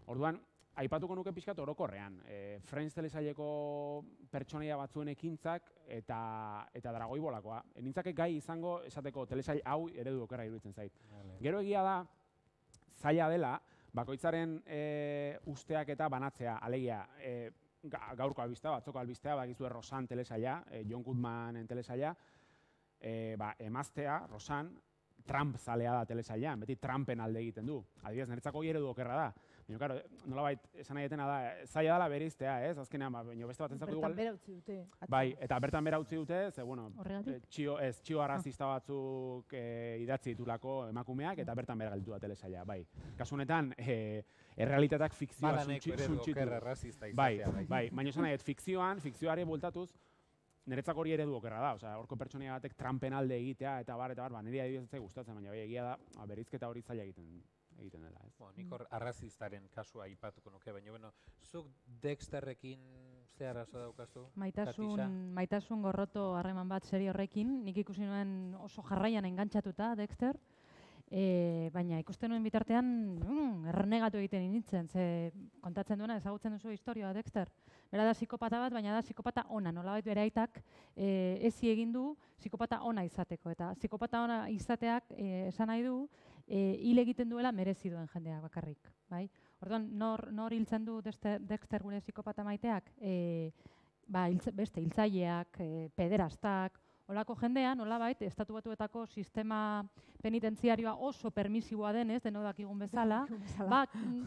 Orduan, aipatuko nuke pixkat orokorrean, Friends telesaileko pertsonaia batzuen ekintzak eta dragoi bolakoa. Nintzake gai izango esateko telesail hau eredu okerra iruditzen zait. Gero egia da, zaila dela, bakoitzaren usteak eta banatzea, alegia, gaurko albistea, batzoko albistea, bakizue Rosan telesaila, John Goodmanen telesaila, emaztea, Rosan, Trump zalea da telesailean, beti Trumpen alde egiten du. Adibidez, niretzako eredu okerra da. Baina, karo, nolabait, esan nahi etena da, zaila dela bereiztea, ez? Azkenean, beste bat entzako igual... Bertan bera utzi dute. Bai, eta bertan bera utzi dute, ze, txio arrazista batzuk idatzi ditulako emakumeak, eta bertan bera gelditu da telesaila, bai. Kasu honetan, errealitateak fikzioa suntxitu. Bai, baina esan nahi, fikzioari bueltatuz, niretzako hori eredu okerra da, horko pertsonaia batek Trumpen alde egitea, eta bar, niri adibidez gustatzen, baina egia da, bereizketa hori zaila egiten dela. Nik hor arrazistaren kasua aipatuko nuke, baina, zuk Dexterrekin ze arazo daukazu? Maitasun gorroto harreman bat serie horrekin, nik ikusi nuen oso jarraian engantxatuta Dexter, baina ikusten nuen bitartean errenegatu egiten nintzen, ze kontatzen duena ezagutzen duzu historioa Dexter. Bera da psikopata bat, baina da psikopata ona, nolabait bere aitak ezi egin du psikopata ona izateko. Eta psikopata ona izateak esan nahi du, hil egiten duela merezi duen jendeak bakarrik. Orduan, nor hiltzen du Dexter gure psikopata maiteak? Beste hiltzaileak, pederastak, olako jendean, nolabait, estatu batuetako sistema penitentziarioa oso permisiboa denez, deno dakigun bezala,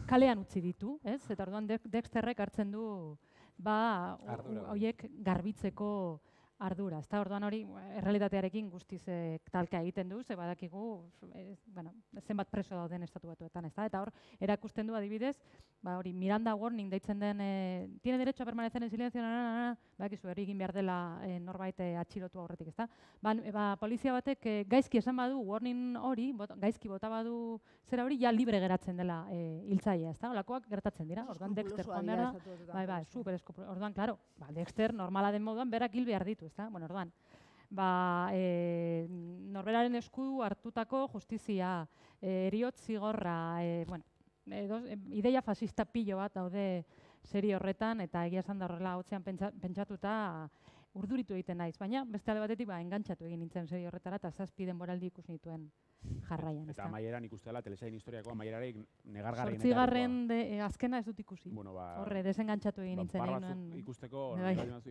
kalean utzi ditu, ez? Eta orduan Dexterrek hartzen du horiek garbitzeko ardura. Eta orduan hori errealitatearekin guztiz talka egiten du, ze badakigu zenbat preso dauden estatu batuetan, ez da? Eta hor, erakusten du adibidez, hori Miranda Warning deitzen den, tiene derecho a permanecer en silencio, badakizu hori egin behar dela norbait atxilotu aurretik, ez da? Polizia batek gaizki esan badu, warning hori, gaizki bota badu zera hori, ja libre geratzen dela hiltzailea, ez da? Olakoak gertatzen dira, orduan Dexter joan behar da, super eskupuloso. Orduan, klaro, Dexter normala den moduan berak hil behar ditu, ez da? Bueno, orduan, norberaren esku hartutako justizia, heriotz zigorra, ideia fascista pilo bat daude serie horretan, eta egia esan da horrela hotzean pentsatuta, urduritu egiten naiz, baina beste alde batetik engantzatu egin nintzen serie horretara eta 7 denboraldi ikusi nituen jarraian. Eta amaieran ikusteala telesaien historiako amaierarik negargarrien. 8. Azkena ez dut ikusi. Bueno, horre, desengantzatu egin nintzen. Par batzuk ikusteko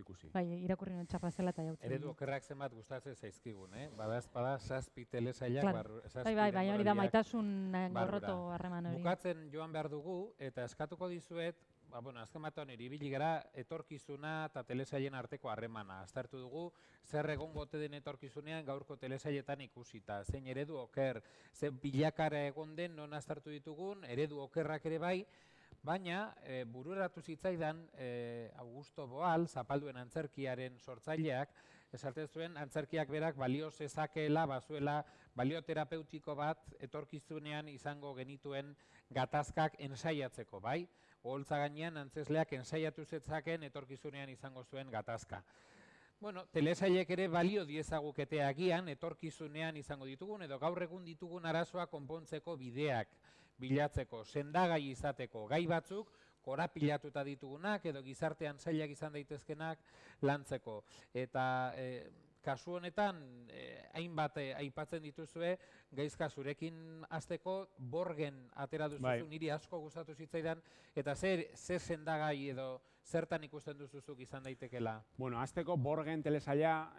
ikusi. Bai, irakurri nuen txarra zela eta jautzen. Eredu okerrak zenbat gustatzen zaizkigun, Bada 7 telesailak, 7 bai, hori da maitasun gorroto harreman hori. Bukatzen joan behar dugu, eta eskatuko dizuet, azken batean ibili gara etorkizuna eta telesailen arteko harremana. Aztertu dugu, zer egongote den etorkizunean gaurko telesailetan ikusita. Zein eredu oker, zein bilakara egon den non aztertu ditugun, eredu okerrak ere bai, baina bururatu zitzaidan Augusto Boal, Zapalduen antzerkiaren sortzaileak, esaten zuen antzerkiak berak balio zezakeela, bazuela balio terapeutiko bat etorkizunean izango genituen gatazkak ensaiatzeko, bai? Oholtza gainean antzesleak ensaiatu zetzaken etorkizunean izango zuen gatazka. Bueno, telesailek ere balio diezagukete agian etorkizunean izango ditugun edo gaur egun ditugun arazoa konpontzeko bideak bilatzeko, sendagai izateko, gai batzuk korapilatuta ditugunak edo gizartean zailak izan daitezkenak lantzeko. Eta kasu honetan, hainbat aipatzen dituzue, Gaizka zurekin hasteko Borgen atera duzuzu, niri asko gustatu zitzaidan, eta zer sendagai edo zertan ikusten duzuzuk izan daitekela? Bueno, hasteko Borgen telesaila,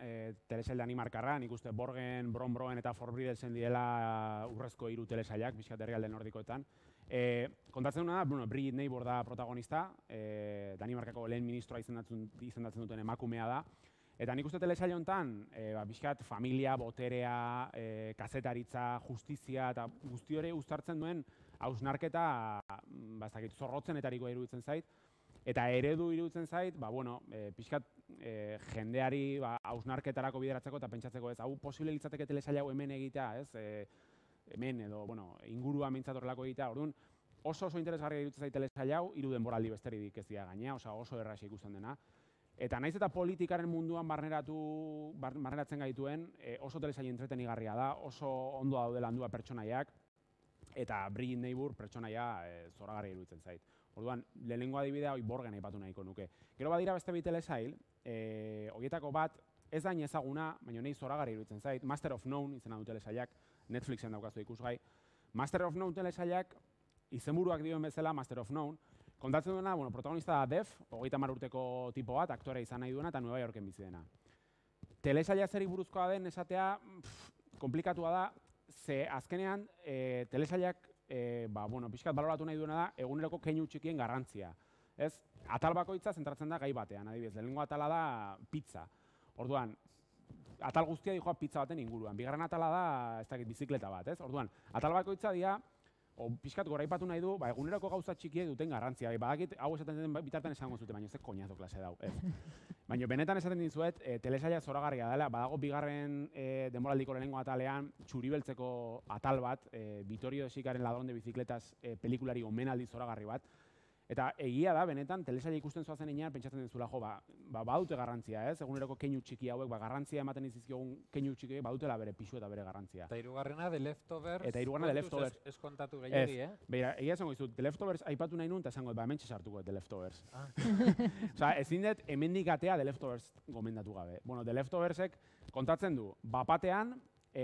telesail Danimarkarra, nik uste Borgen, Brombroen eta Forbridelsen direla urrezko 3 telesailak, bizkat herrialde nordikoetan. Kontatzen duna da, Brigitte Neighbor da protagonista, Danimarkako lehen ministroa izendatzen duten emakumea da. Eta nik uste telesail honetan, bizkat familia, boterea, kazetaritza, justizia eta guzti hori uztartzen duen hausnarketa zorrotzenetarikoa iruditzen zait. Eta eredu iruditzen zait, bizkat jendeari hausnarketarako bideratzeko eta pentsatzeko ez. Hau posible litzateke telesail hau hemen egitea, ez? Hemen edo inguruan behintzat horrelako egitea. Orduan, oso interesgarria iruditzen zait telesail hau, 3 denboraldi besterik ez dira gainea, oso erraz ikusten dena. Eta naiz eta politikaren munduan barneratzen gaituen, oso telesail entretenigarria da, oso ondo daude landua pertsonaiak, eta Brigitte Neighbor pertsonaia zoragarria iruditzen zait. Orduan, lehenengo adibidea hori Borgen aipatu nahiko nuke. Gero badira beste bi telesail, horietako bat ez da ezaguna, baina nahi zoragarria iruditzen zait, Master of None izena du telesailak, Netflixen daukazu ikusgai. Master of None telesailak, izenburuak dioen bezala Master of None, kontatzen duena, protagonista da Def, 30 urteko tipo bat, aktore izan nahi duena eta Nueva Yorken bizi dena. Telesaila zeri buruzkoa den esatea komplikatua da, ze azkenean telesailak pixkat baloratu nahi duena da eguneroko keinu txikien garrantzia. Atal bakoitza zentratzen da gai batean, adibidez, lehenengo atala da pizza. Orduan, atal guztia dijoa pizza baten inguruan. Bigarren atala da, ez dakit, bizikleta bat, ez? Orduan, atal bakoitza dira, pixkat goraipatu nahi du, eguneroko gauza txikiek duten garrantzia. Badakit, hau esaten den bitartan esango zute, baina ez koñazo klase dau, ez. Baina benetan esaten dizuet, telesaila zoragarria dela, badago bigarren denboraldiko lehenengo atalean, txuribeltzeko atal bat, Vittorio de Sicaren Ladrón de Bicicletas pelikulari omenaldi zoragarri bat. Eta egia da, benetan, telesaila ikusten zoazen inean, pentsatzen dizula, badute garrantzia, ez? Eguneroko keinu txiki hauek, garrantzia ematen izizkiogun keinu txiki, badutela bere pisu eta bere garrantzia. Eta hirugarrena, The Leftovers. Eta hirugarrena, The Leftovers. Ez kontatu gehiagi, Beira, egia esango dizut, The Leftovers aipatu nahi nun, eta esango, hementxe sartuko The Leftovers. Ezin dut, hemendik atea The Leftovers gomendatu gabe. The Leftoversek kontatzen du, bapatean,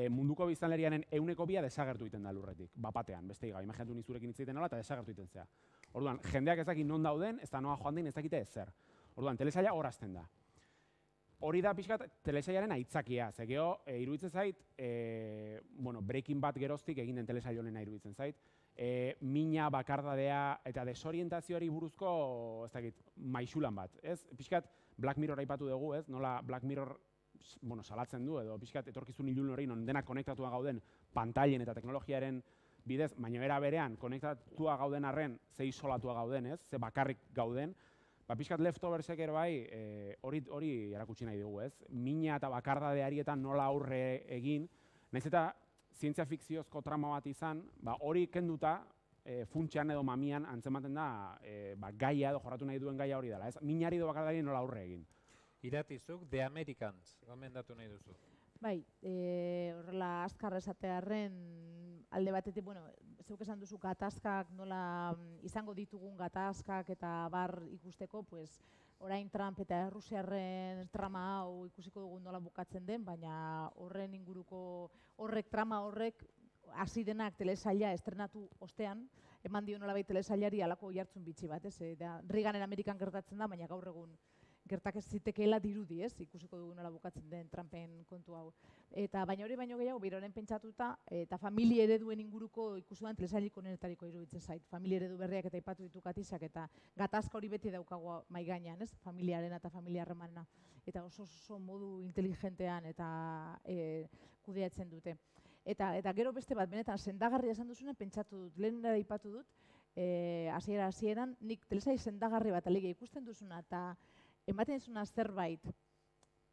munduko biztanleriaren 2% desagertu egiten da lurretik, bapatean, beste gabe, imaginatu nizurekin hitz egiten nola eta desagertu egiten zea. Orduan, jendeak ez dakit non dauden, ez da noa joan den ez dakite ezer. Orduan, telesaila hor hasten da. Hori da pixkat telesailaren aitzakia, ze geho, iruditzen zait, Breaking Bad geroztik egin den telesail honena iruditzen zait, mina, bakardadea eta desorientazioari buruzko, ez dakit, maisulan bat, ez? Pixkat Black Mirror aipatu dugu, ez? Nola Black Mirror salatzen du, edo pixkat etorkizun ilun hori non denak konektatua gauden pantailen eta teknologiaren bidez, baina era berean konektatua gauden arren, ze isolatua gauden, ez? Ze bakarrik gauden, pixkat Leftoversek ere bai hori erakutsi nahi dugu, ez? Mina eta bakardadearietan nola aurre egin, nahiz eta zientzia fikziozko trama bat izan, hori kenduta funtsean edo mamian antzematen da gaia edo jorratu nahi duen gaia hori dela, ez? Minari edo bakardadeari nola aurre egin. Iratizuk, The Americans, gomendatu nahi duzu. Bai, horrela azkar esatearren alde batetik, zeuk esan duzu gatazkak, nola izango ditugun gatazkak eta bar ikusteko, orain Trump eta Rusiarren trama hau ikusiko dugu nola bukatzen den, baina horren inguruko trama horrek hasi denak telesaila estrenatu ostean, eman dio nolabait telesailari halako jartzun bitxi bat, ez? Reaganen Amerikan gertatzen da, baina gaur egun gertak ez zitekeela dirudi, ez? Ikusiko dugu nola bukatzen den Trumpen kontu hau. Eta baina hori baino gehiago, biroren pentsatuta, eta familia ereduen inguruko ikusudan telesailik onenetariko iruditzen zait. Familia eredu berriak eta aipatu ditu Katixak, eta gatazka hori beti daukagu mahai gainean, ez? Familiaren eta familia harremanena. Eta oso modu inteligentean eta kudeatzen dute. Eta gero beste bat, benetan, sendagarria esan duzunen pentsatu dut, lehen aipatu dut, hasieran, nik telesail sendagarri bat alegia ikusten duzuna, eta ematen duzuna zerbait,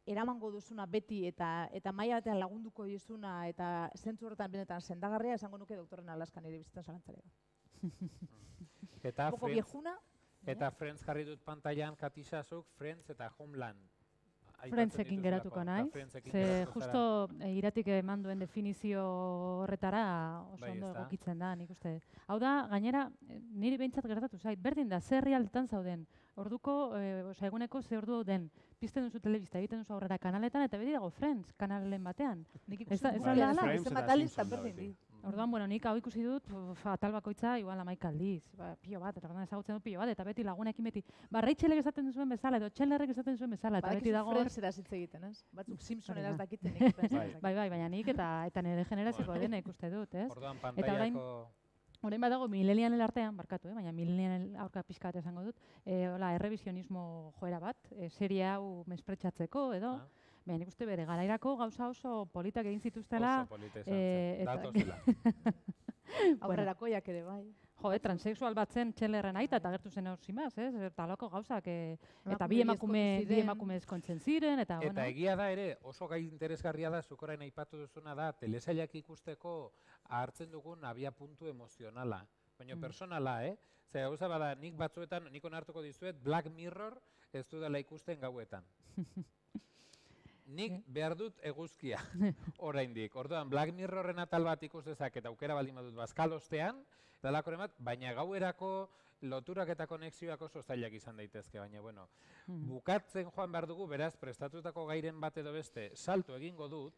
eramango duzuna beti, eta maila batean lagunduko dizuna, eta zentzu horretan benetan sendagarria, esango nuke doktorren Alaskan ere bizitzen zalantzarega. Eta Friends jarri dut pantailan, Katixazuk, Friends eta Homeland. Friendsekin geratuko naiz, ze justo iratik eman duen definizio horretara oso ondo egokitzen da, nik uste. Hau da, gainera, niri behintzat gertatu zait, berdin da, zer realdetan zauden, orduko, eguneko ze ordu den, pizten duzu telebista, egiten duzu aurrera kanaletan, eta beti dago Friends kanalen batean. Nik ikusten duzu, orduan, bueno, nik hau ikusi dut, atal bakoitza, igual 11 aldiz, pilo bat, eta orduan ezagutzen dut pilo bat, eta beti lagunekin beti, Rachelek esaten duzuen bezala, edo Chandlerrek esaten duzuen bezala, eta beti dago... Friendsera hitz egiten, ez? Batzuk Simpsoneraz dakiten nik Friendsera dakiten. Bai, baina nik eta nire generaziko dena ikuste dut, ez? Orduan, pantailako... Orain badago millennialen artean, barkatu, baina millennialen aurka pixka bat esango dut, errevisionismo joera bat, serie hau mespretxatzeko, edo... Baina nik uste bere garairako gauza oso politak egin zituztela. Oso polite esan zen, datozela. Aurrerakoiak ere bai. Jo, transexual bat zen Chandlerren aita eta gertu zen hor zimaz, ez? Eta loko gauzak, eta bi emakume ezkontzen ziren, eta... Eta egia da ere, oso gai interesgarria da, zuk orain aipatu duzuna da, telesailak ikusteko hartzen dugun abia puntu emozionala. Baina personala, Zer, gauza bada, nik batzuetan, nik onartuko dizuet, Black Mirror ez dudala ikusten gauetan. Nik behar dut eguzkia, oraindik. Orduan, Black Mirrorren atal bat ikus dezak eta aukera baldin badut bazkalostean, baina gauerako loturak eta konexioak oso zailak izan daitezke, baina, bueno, bukatzen joan behar dugu, beraz, prestatutako gairen bat edo beste, salto egingo dut,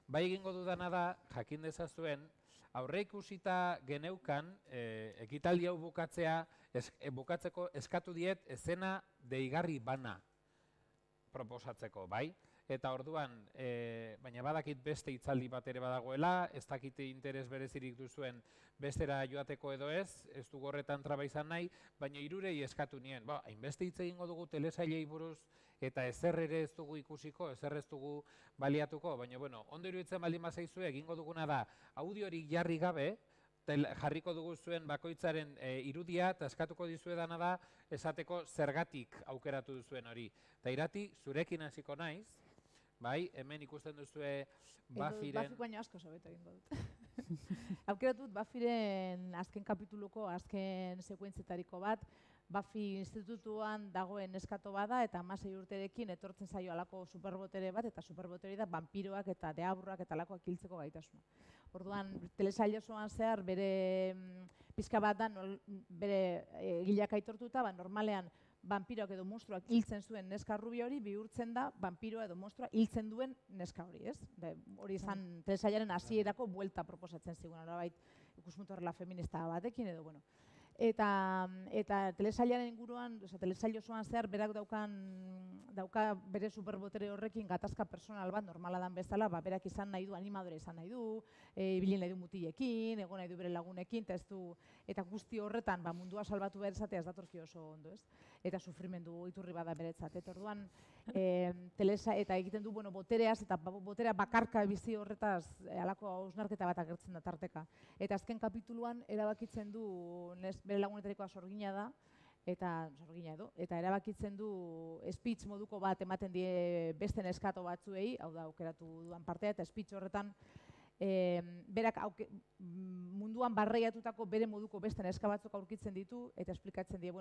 bai egingo dudana da, jakin dezazuen, aurre ikusita geneukan, ekitaldi hau bukatzeko eskatu diet ezena deigarri bana proposatzeko, bai? Eta orduan, baina badakit beste hitzaldi bat ere badagoela, ez dakite interes berezirik duzuen bestera joateko edo ez dugu horretan traba izan nahi, baina hirurei eskatu nien, hainbeste hitz egingo dugu telesailei buruz, eta ezer ere ez dugu ikusiko, ezer ez dugu baliatuko, baina, bueno, ondo iruditzen baldin bazaizue, egingo duguna da, audiorik jarri gabe, jarriko dugu zuen bakoitzaren irudia, eta eskatuko dizuedana da, esateko zergatik aukeratu duzuen hori. Eta Irati, zurekin hasiko naiz, bai, hemen ikusten duzue Buffyren... Buffy baino asko sobeto egingo dut. Aukeratu dut Buffyren azken kapituluko, azken sekuentzetariko bat, Buffy institutuan dagoen neskato bada eta 16 urterekin etortzen zaio alako superbotere bat, eta superbotere da vampiroak eta deaburrak eta alakoak hiltzeko gaitasuna. Orduan, telesail osoan zehar bere pizka bat da, bere egileak aitortuta, normalean vampiroak edo monstruak hiltzen zuen neska rubio hori, bihurtzen da vampiroa edo monstrua hiltzen duen neska hori, ez? Hori izan telesailaren hasierako buelta proposatzen zigun, horabait ikuspuntu horrela feminista batekin edo, bueno. Eta telesailaren inguruan, telesail osoan zehar, berak dauka bere superbotere horrekin gatazka personal bat, normala dan bezala, berak izan nahi du, animadore izan nahi du, ibili nahi du mutilekin, egon nahi du bere lagunekin, eta guzti horretan mundua salbatu behar izatea ez datorki oso ondo, ez? Eta sufrimendu iturri bada beretzat. Eta orduan, eta egiten du botereaz, eta boterea bakarka bizi horretaz, halako hausnarketa bat agertzen da tarteka. Eta azken kapituluan erabakitzen du, bere lagunetarikoa sorgina da, eta erabakitzen du speech moduko bat ematen die beste neskato batzuei, hau da, aukeratu duan partea, eta speech horretan berak munduan barreiatutako bere moduko beste neska batzuk aurkitzen ditu, eta esplikatzen die,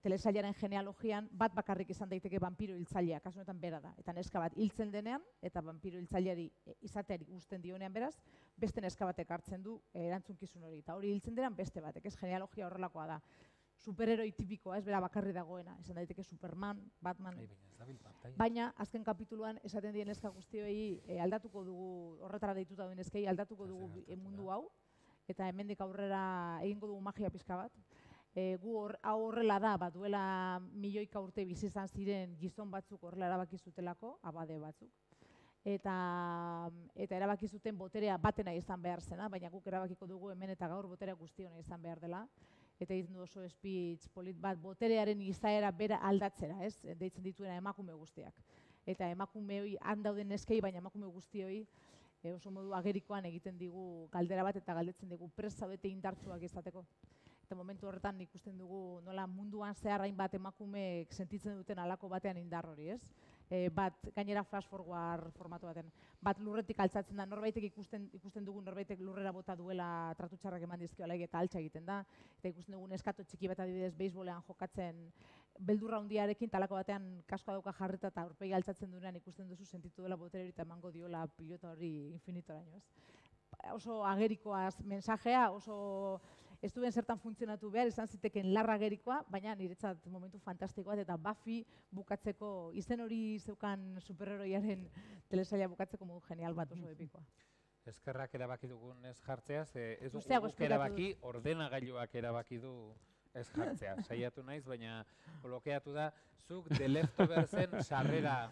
telesailaren genealogian bat bakarrik izan daiteke vampiro hiltzailea, kasu honetan bera da. Eta neska bat hiltzen denean, eta vampiro hiltzaileari izateari uzten dionean beraz, beste neska batek hartzen du erantzunkizun hori. Eta hori hiltzen denean beste batek, ez genealogia horrelakoa da. superheroi tipikoa, ez bera bakarri dagoena, esan daiteke Superman, Batman. Baina, azken kapituluan, esaten dien neska guztioi aldatuko dugu, horretara deituta duen neskei, aldatuko dugu mundu hau, eta hemendik aurrera egingo dugu magia pizka bat. Hau horrela da, duela milioika urte bizi izan ziren gizon batzuk horrela erabaki zutelako, abade batzuk. Eta erabaki zuten boterea batena izan behar zena, baina guk erabakiko dugu hemen eta gaur boterea guztiona izan behar dela. Eta egiten du oso speech polit bat, boterearen izaera bera aldatzera, ez? Deitzen dituena emakume guztiak. Eta emakume hori handauden neskei, baina emakume guztioi oso modu agerikoan egiten digu galdera bat eta galdetzen digu prest zaudete indartsuak izateko. Eta momentu horretan ikusten dugu nola munduan zehar hainbat emakumeek sentitzen duten halako batean indar hori, ez? Bat gainera flash forward formatu baten. Bat lurretik altzatzen da, norbaitek ikusten dugu norbaitek lurrera bota duela tratu txarrak eman dizkiola eta altxa egiten da. Eta ikusten dugu neskato txiki bat adibidez beisbolean jokatzen beldurra handiarekin talako batean kaskoa dauka jarrita eta aurpegi altzatzen duenean ikusten duzu sentitu dela botere hori eta emango diola pilota hori infinitora, ez? Oso agerikoaz mensajea, oso ez duen zertan funtzionatu behar, izan ziteken larra agerikoa, baina niretzat momentu fantastikoa eta Buffy bukatzeko, izen hori zeukan superheroiaren telesaila bukatzeko modu genial bat oso epikoa. Eskerrak erabaki dugun ez jartzeaz, ez dugu guk erabaki, ordenagailuak erabaki du ez jartzea. Saiatu naiz, baina blokeatu da, zuk The Leftoversen sarrera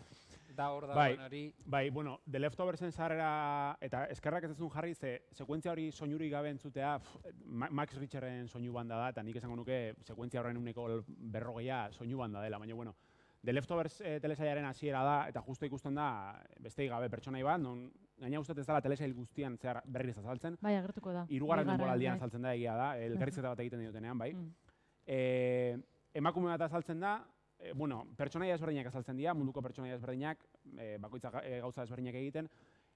da hor dagoen hori. Bai, bueno, The Leftoversen sarrera, eta eskerrak ez duzun jarri, sekuentzia hori soinurik gabe entzutea, Max Richteren soinu banda da, eta nik esango nuke sekuentzia horren uneko 40 soinu banda dela, baina bueno, The Leftovers telesailaren hasiera da, eta justo ikusten da, besteik gabe pertsonai bat, non gaina uste ez dela telesail guztian zehar berriz azaltzen. Bai, agertuko da. Hirugarren denboraldian azaltzen da, egia da, elkarrizketa bat egiten diotenean, bai. Emakume bat azaltzen da, pertsonaia ezberdinak azaltzen dira, munduko pertsonaia ezberdinak, bakoitza gauza ezberdinak egiten,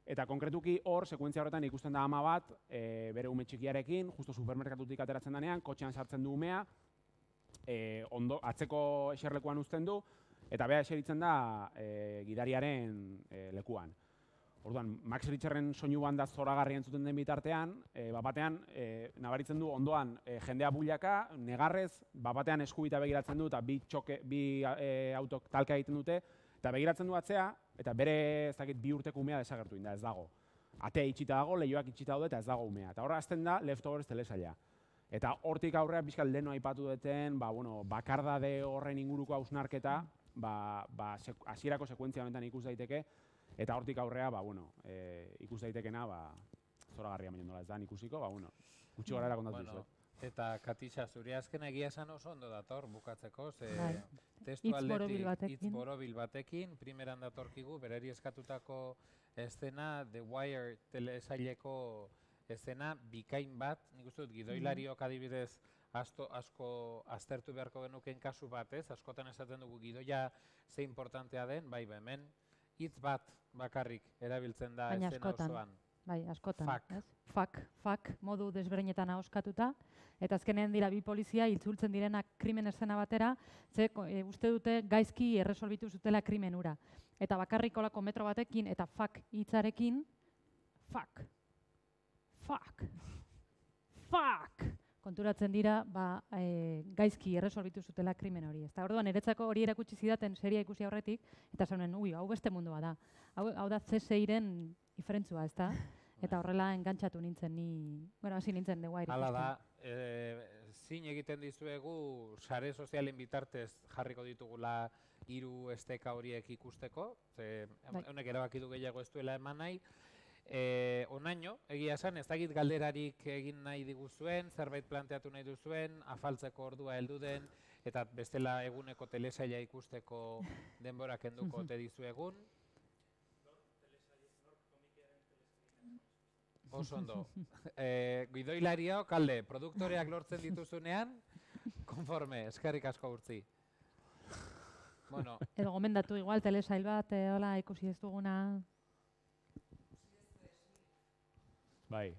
eta konkretuki hor, sekuentzia horretan ikusten da ama bat, bere ume txikiarekin, justo supermerkatutik ateratzen denean, kotxean sartzen du umea, atzeko eserlekuan uzten du, eta bea eseritzen da gidariaren lekuan. Orduan, Max Richteren soinu banda zoragarri entzuten den bitartean, batean nabaritzen du ondoan jendea builaka, negarrez, batean eskubita begiratzen du eta bi autok talka egiten dute, eta begiratzen du atzea, eta bere bi urteko umea desagertu inda, ez dago. Atea itxita dago, lehioak itxita daude eta ez dago umea. Eta horra azten da Leftovers telesaila. Eta hortik aurrea pixkat leheno aipatu duten, bakardade horren inguruko hausnarketa, hasierako sekuentzia honetan ikus daiteke, eta hortik aurrea, ikus daitekena, zoragarria baino nola ez da ikusiko, gutxi gorara kontatu dizuet. Eta Katixa, zure azken egia esan oso ondo dator bukatzeko, ze testu aldetik hitz borobil batekin, primeran datorkigu, berari eskatutako eszena, The Wire telesaileko eszena, bikain bat, nik uste dut, gidoilariok adibidez asko aztertu beharko genuken kasu bat, ez? Askotan esaten dugu gidoia ze importantea den, bai hemen, hitz bat bakarrik erabiltzen da eszena osoan. Bai, askotan. Fak, modu desberdinetan ahoskatuta. Eta azkenean dira bi polizia itzultzen direnak krimen eszena batera, ze uste dute gaizki erresolbitu zutela krimen hura. Eta bakarrik olako metro batekin eta fak hitzarekin, fak, konturatzen dira gaizki erresolbitu zutela krimen hori. Eta orduan, niretzako hori erakutsi zidaten seria ikusi aurretik, eta zaunen, hau beste mundua da. Hau da CSI-ren diferentzua, ez da? Eta horrela engantxatu nintzen hasi nintzen The Wire. Hala da, zin egiten dizuegu sare sozialen bitartez jarriko ditugula 3 esteka horiek ikusteko, honek erabaki du gehiago ez duela eman nahi. Onaino, egia esan, ez dakit galderarik egin nahi diguzuen, zerbait planteatu nahi duzuen, afaltzeko ordua heldu den, eta bestela eguneko telesaila ikusteko denbora kenduko ote dizuegun. Oso ondo. Gidoilariok, alde, produktoreak lortzen dituzunean, konforme, eskerrik asko Urtzi. Edo gomendatu igual, telesail bat, ikusi ez duguna. Bai,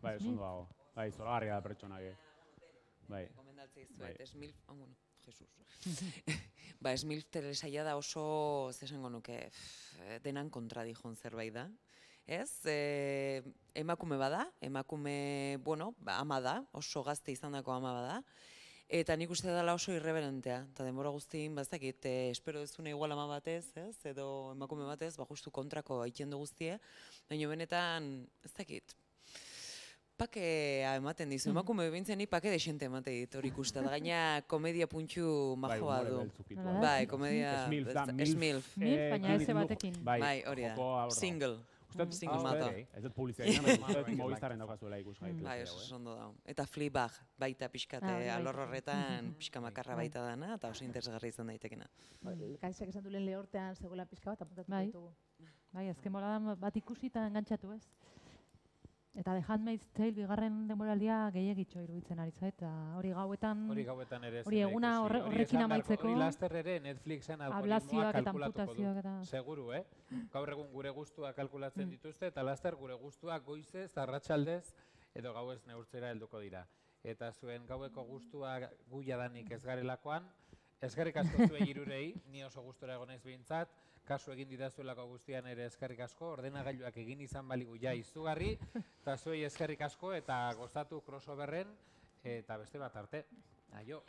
oso ondo dago. Bai, zoragarria da pertsonak. Bai. Gomendatzea izuet, Esmilf telesaila da oso, zesango nuke, denan kontra dijon zerbait da. Ez, emakume bada, ama da, oso gazte izandako ama bada, Eta nik uste dela oso irreberentea, eta denbora guztien, bazakit, espero dezune igual ama batez, ez, edo emakume batez, justu kontrako egiten du guztie, baina benetan, ez dakit, pakea ematen dizu, emakume bintzen ni pake desente ematen dit hori ikusten, gaina komedia puntxu majoa du. Bai, komedia, Smilf. Baina eze batekin. Bai, hori da, single. Single mata. Ez dut publizia egin, Movistarren daukazuela ikusgai. Bai, oso ondo da. Eta Fleabag, baita pixkate alor horretan, pixka makarra baita dana, eta oso interesgarri izan daitekena. Kaizak esan duen lehortean zegoela pixka bat, apuntatu ditugu. Bai, azken boladan bat ikusi eta engantzatu ez. Eta The Handmaid's Tale bigarren denboraldia gehiagitxo iruditzen ari zait, eta hori gauetan ere hori eguna horrekin amaitzeko. Hori laster ere Netflixen algoritmoa kalkulatuko du. Seguru, Gaur egun gure gustua kalkulatzen dituzte, eta laster gure gustuak goizez, arratsaldez, edo gauez neurtzera helduko dira. Eta zuen gaueko gustua gu jadanik ez garelakoan, eskerrik asko zuei hirurei, ni oso gustora egon naiz behintzat, kasu egin didazuelako guztian ere eskerrik asko, ordenagailuak egin izan baligu ja izugarri, eta zuei eskerrik asko eta gozatu crossoverren, eta beste bat arte. Aio!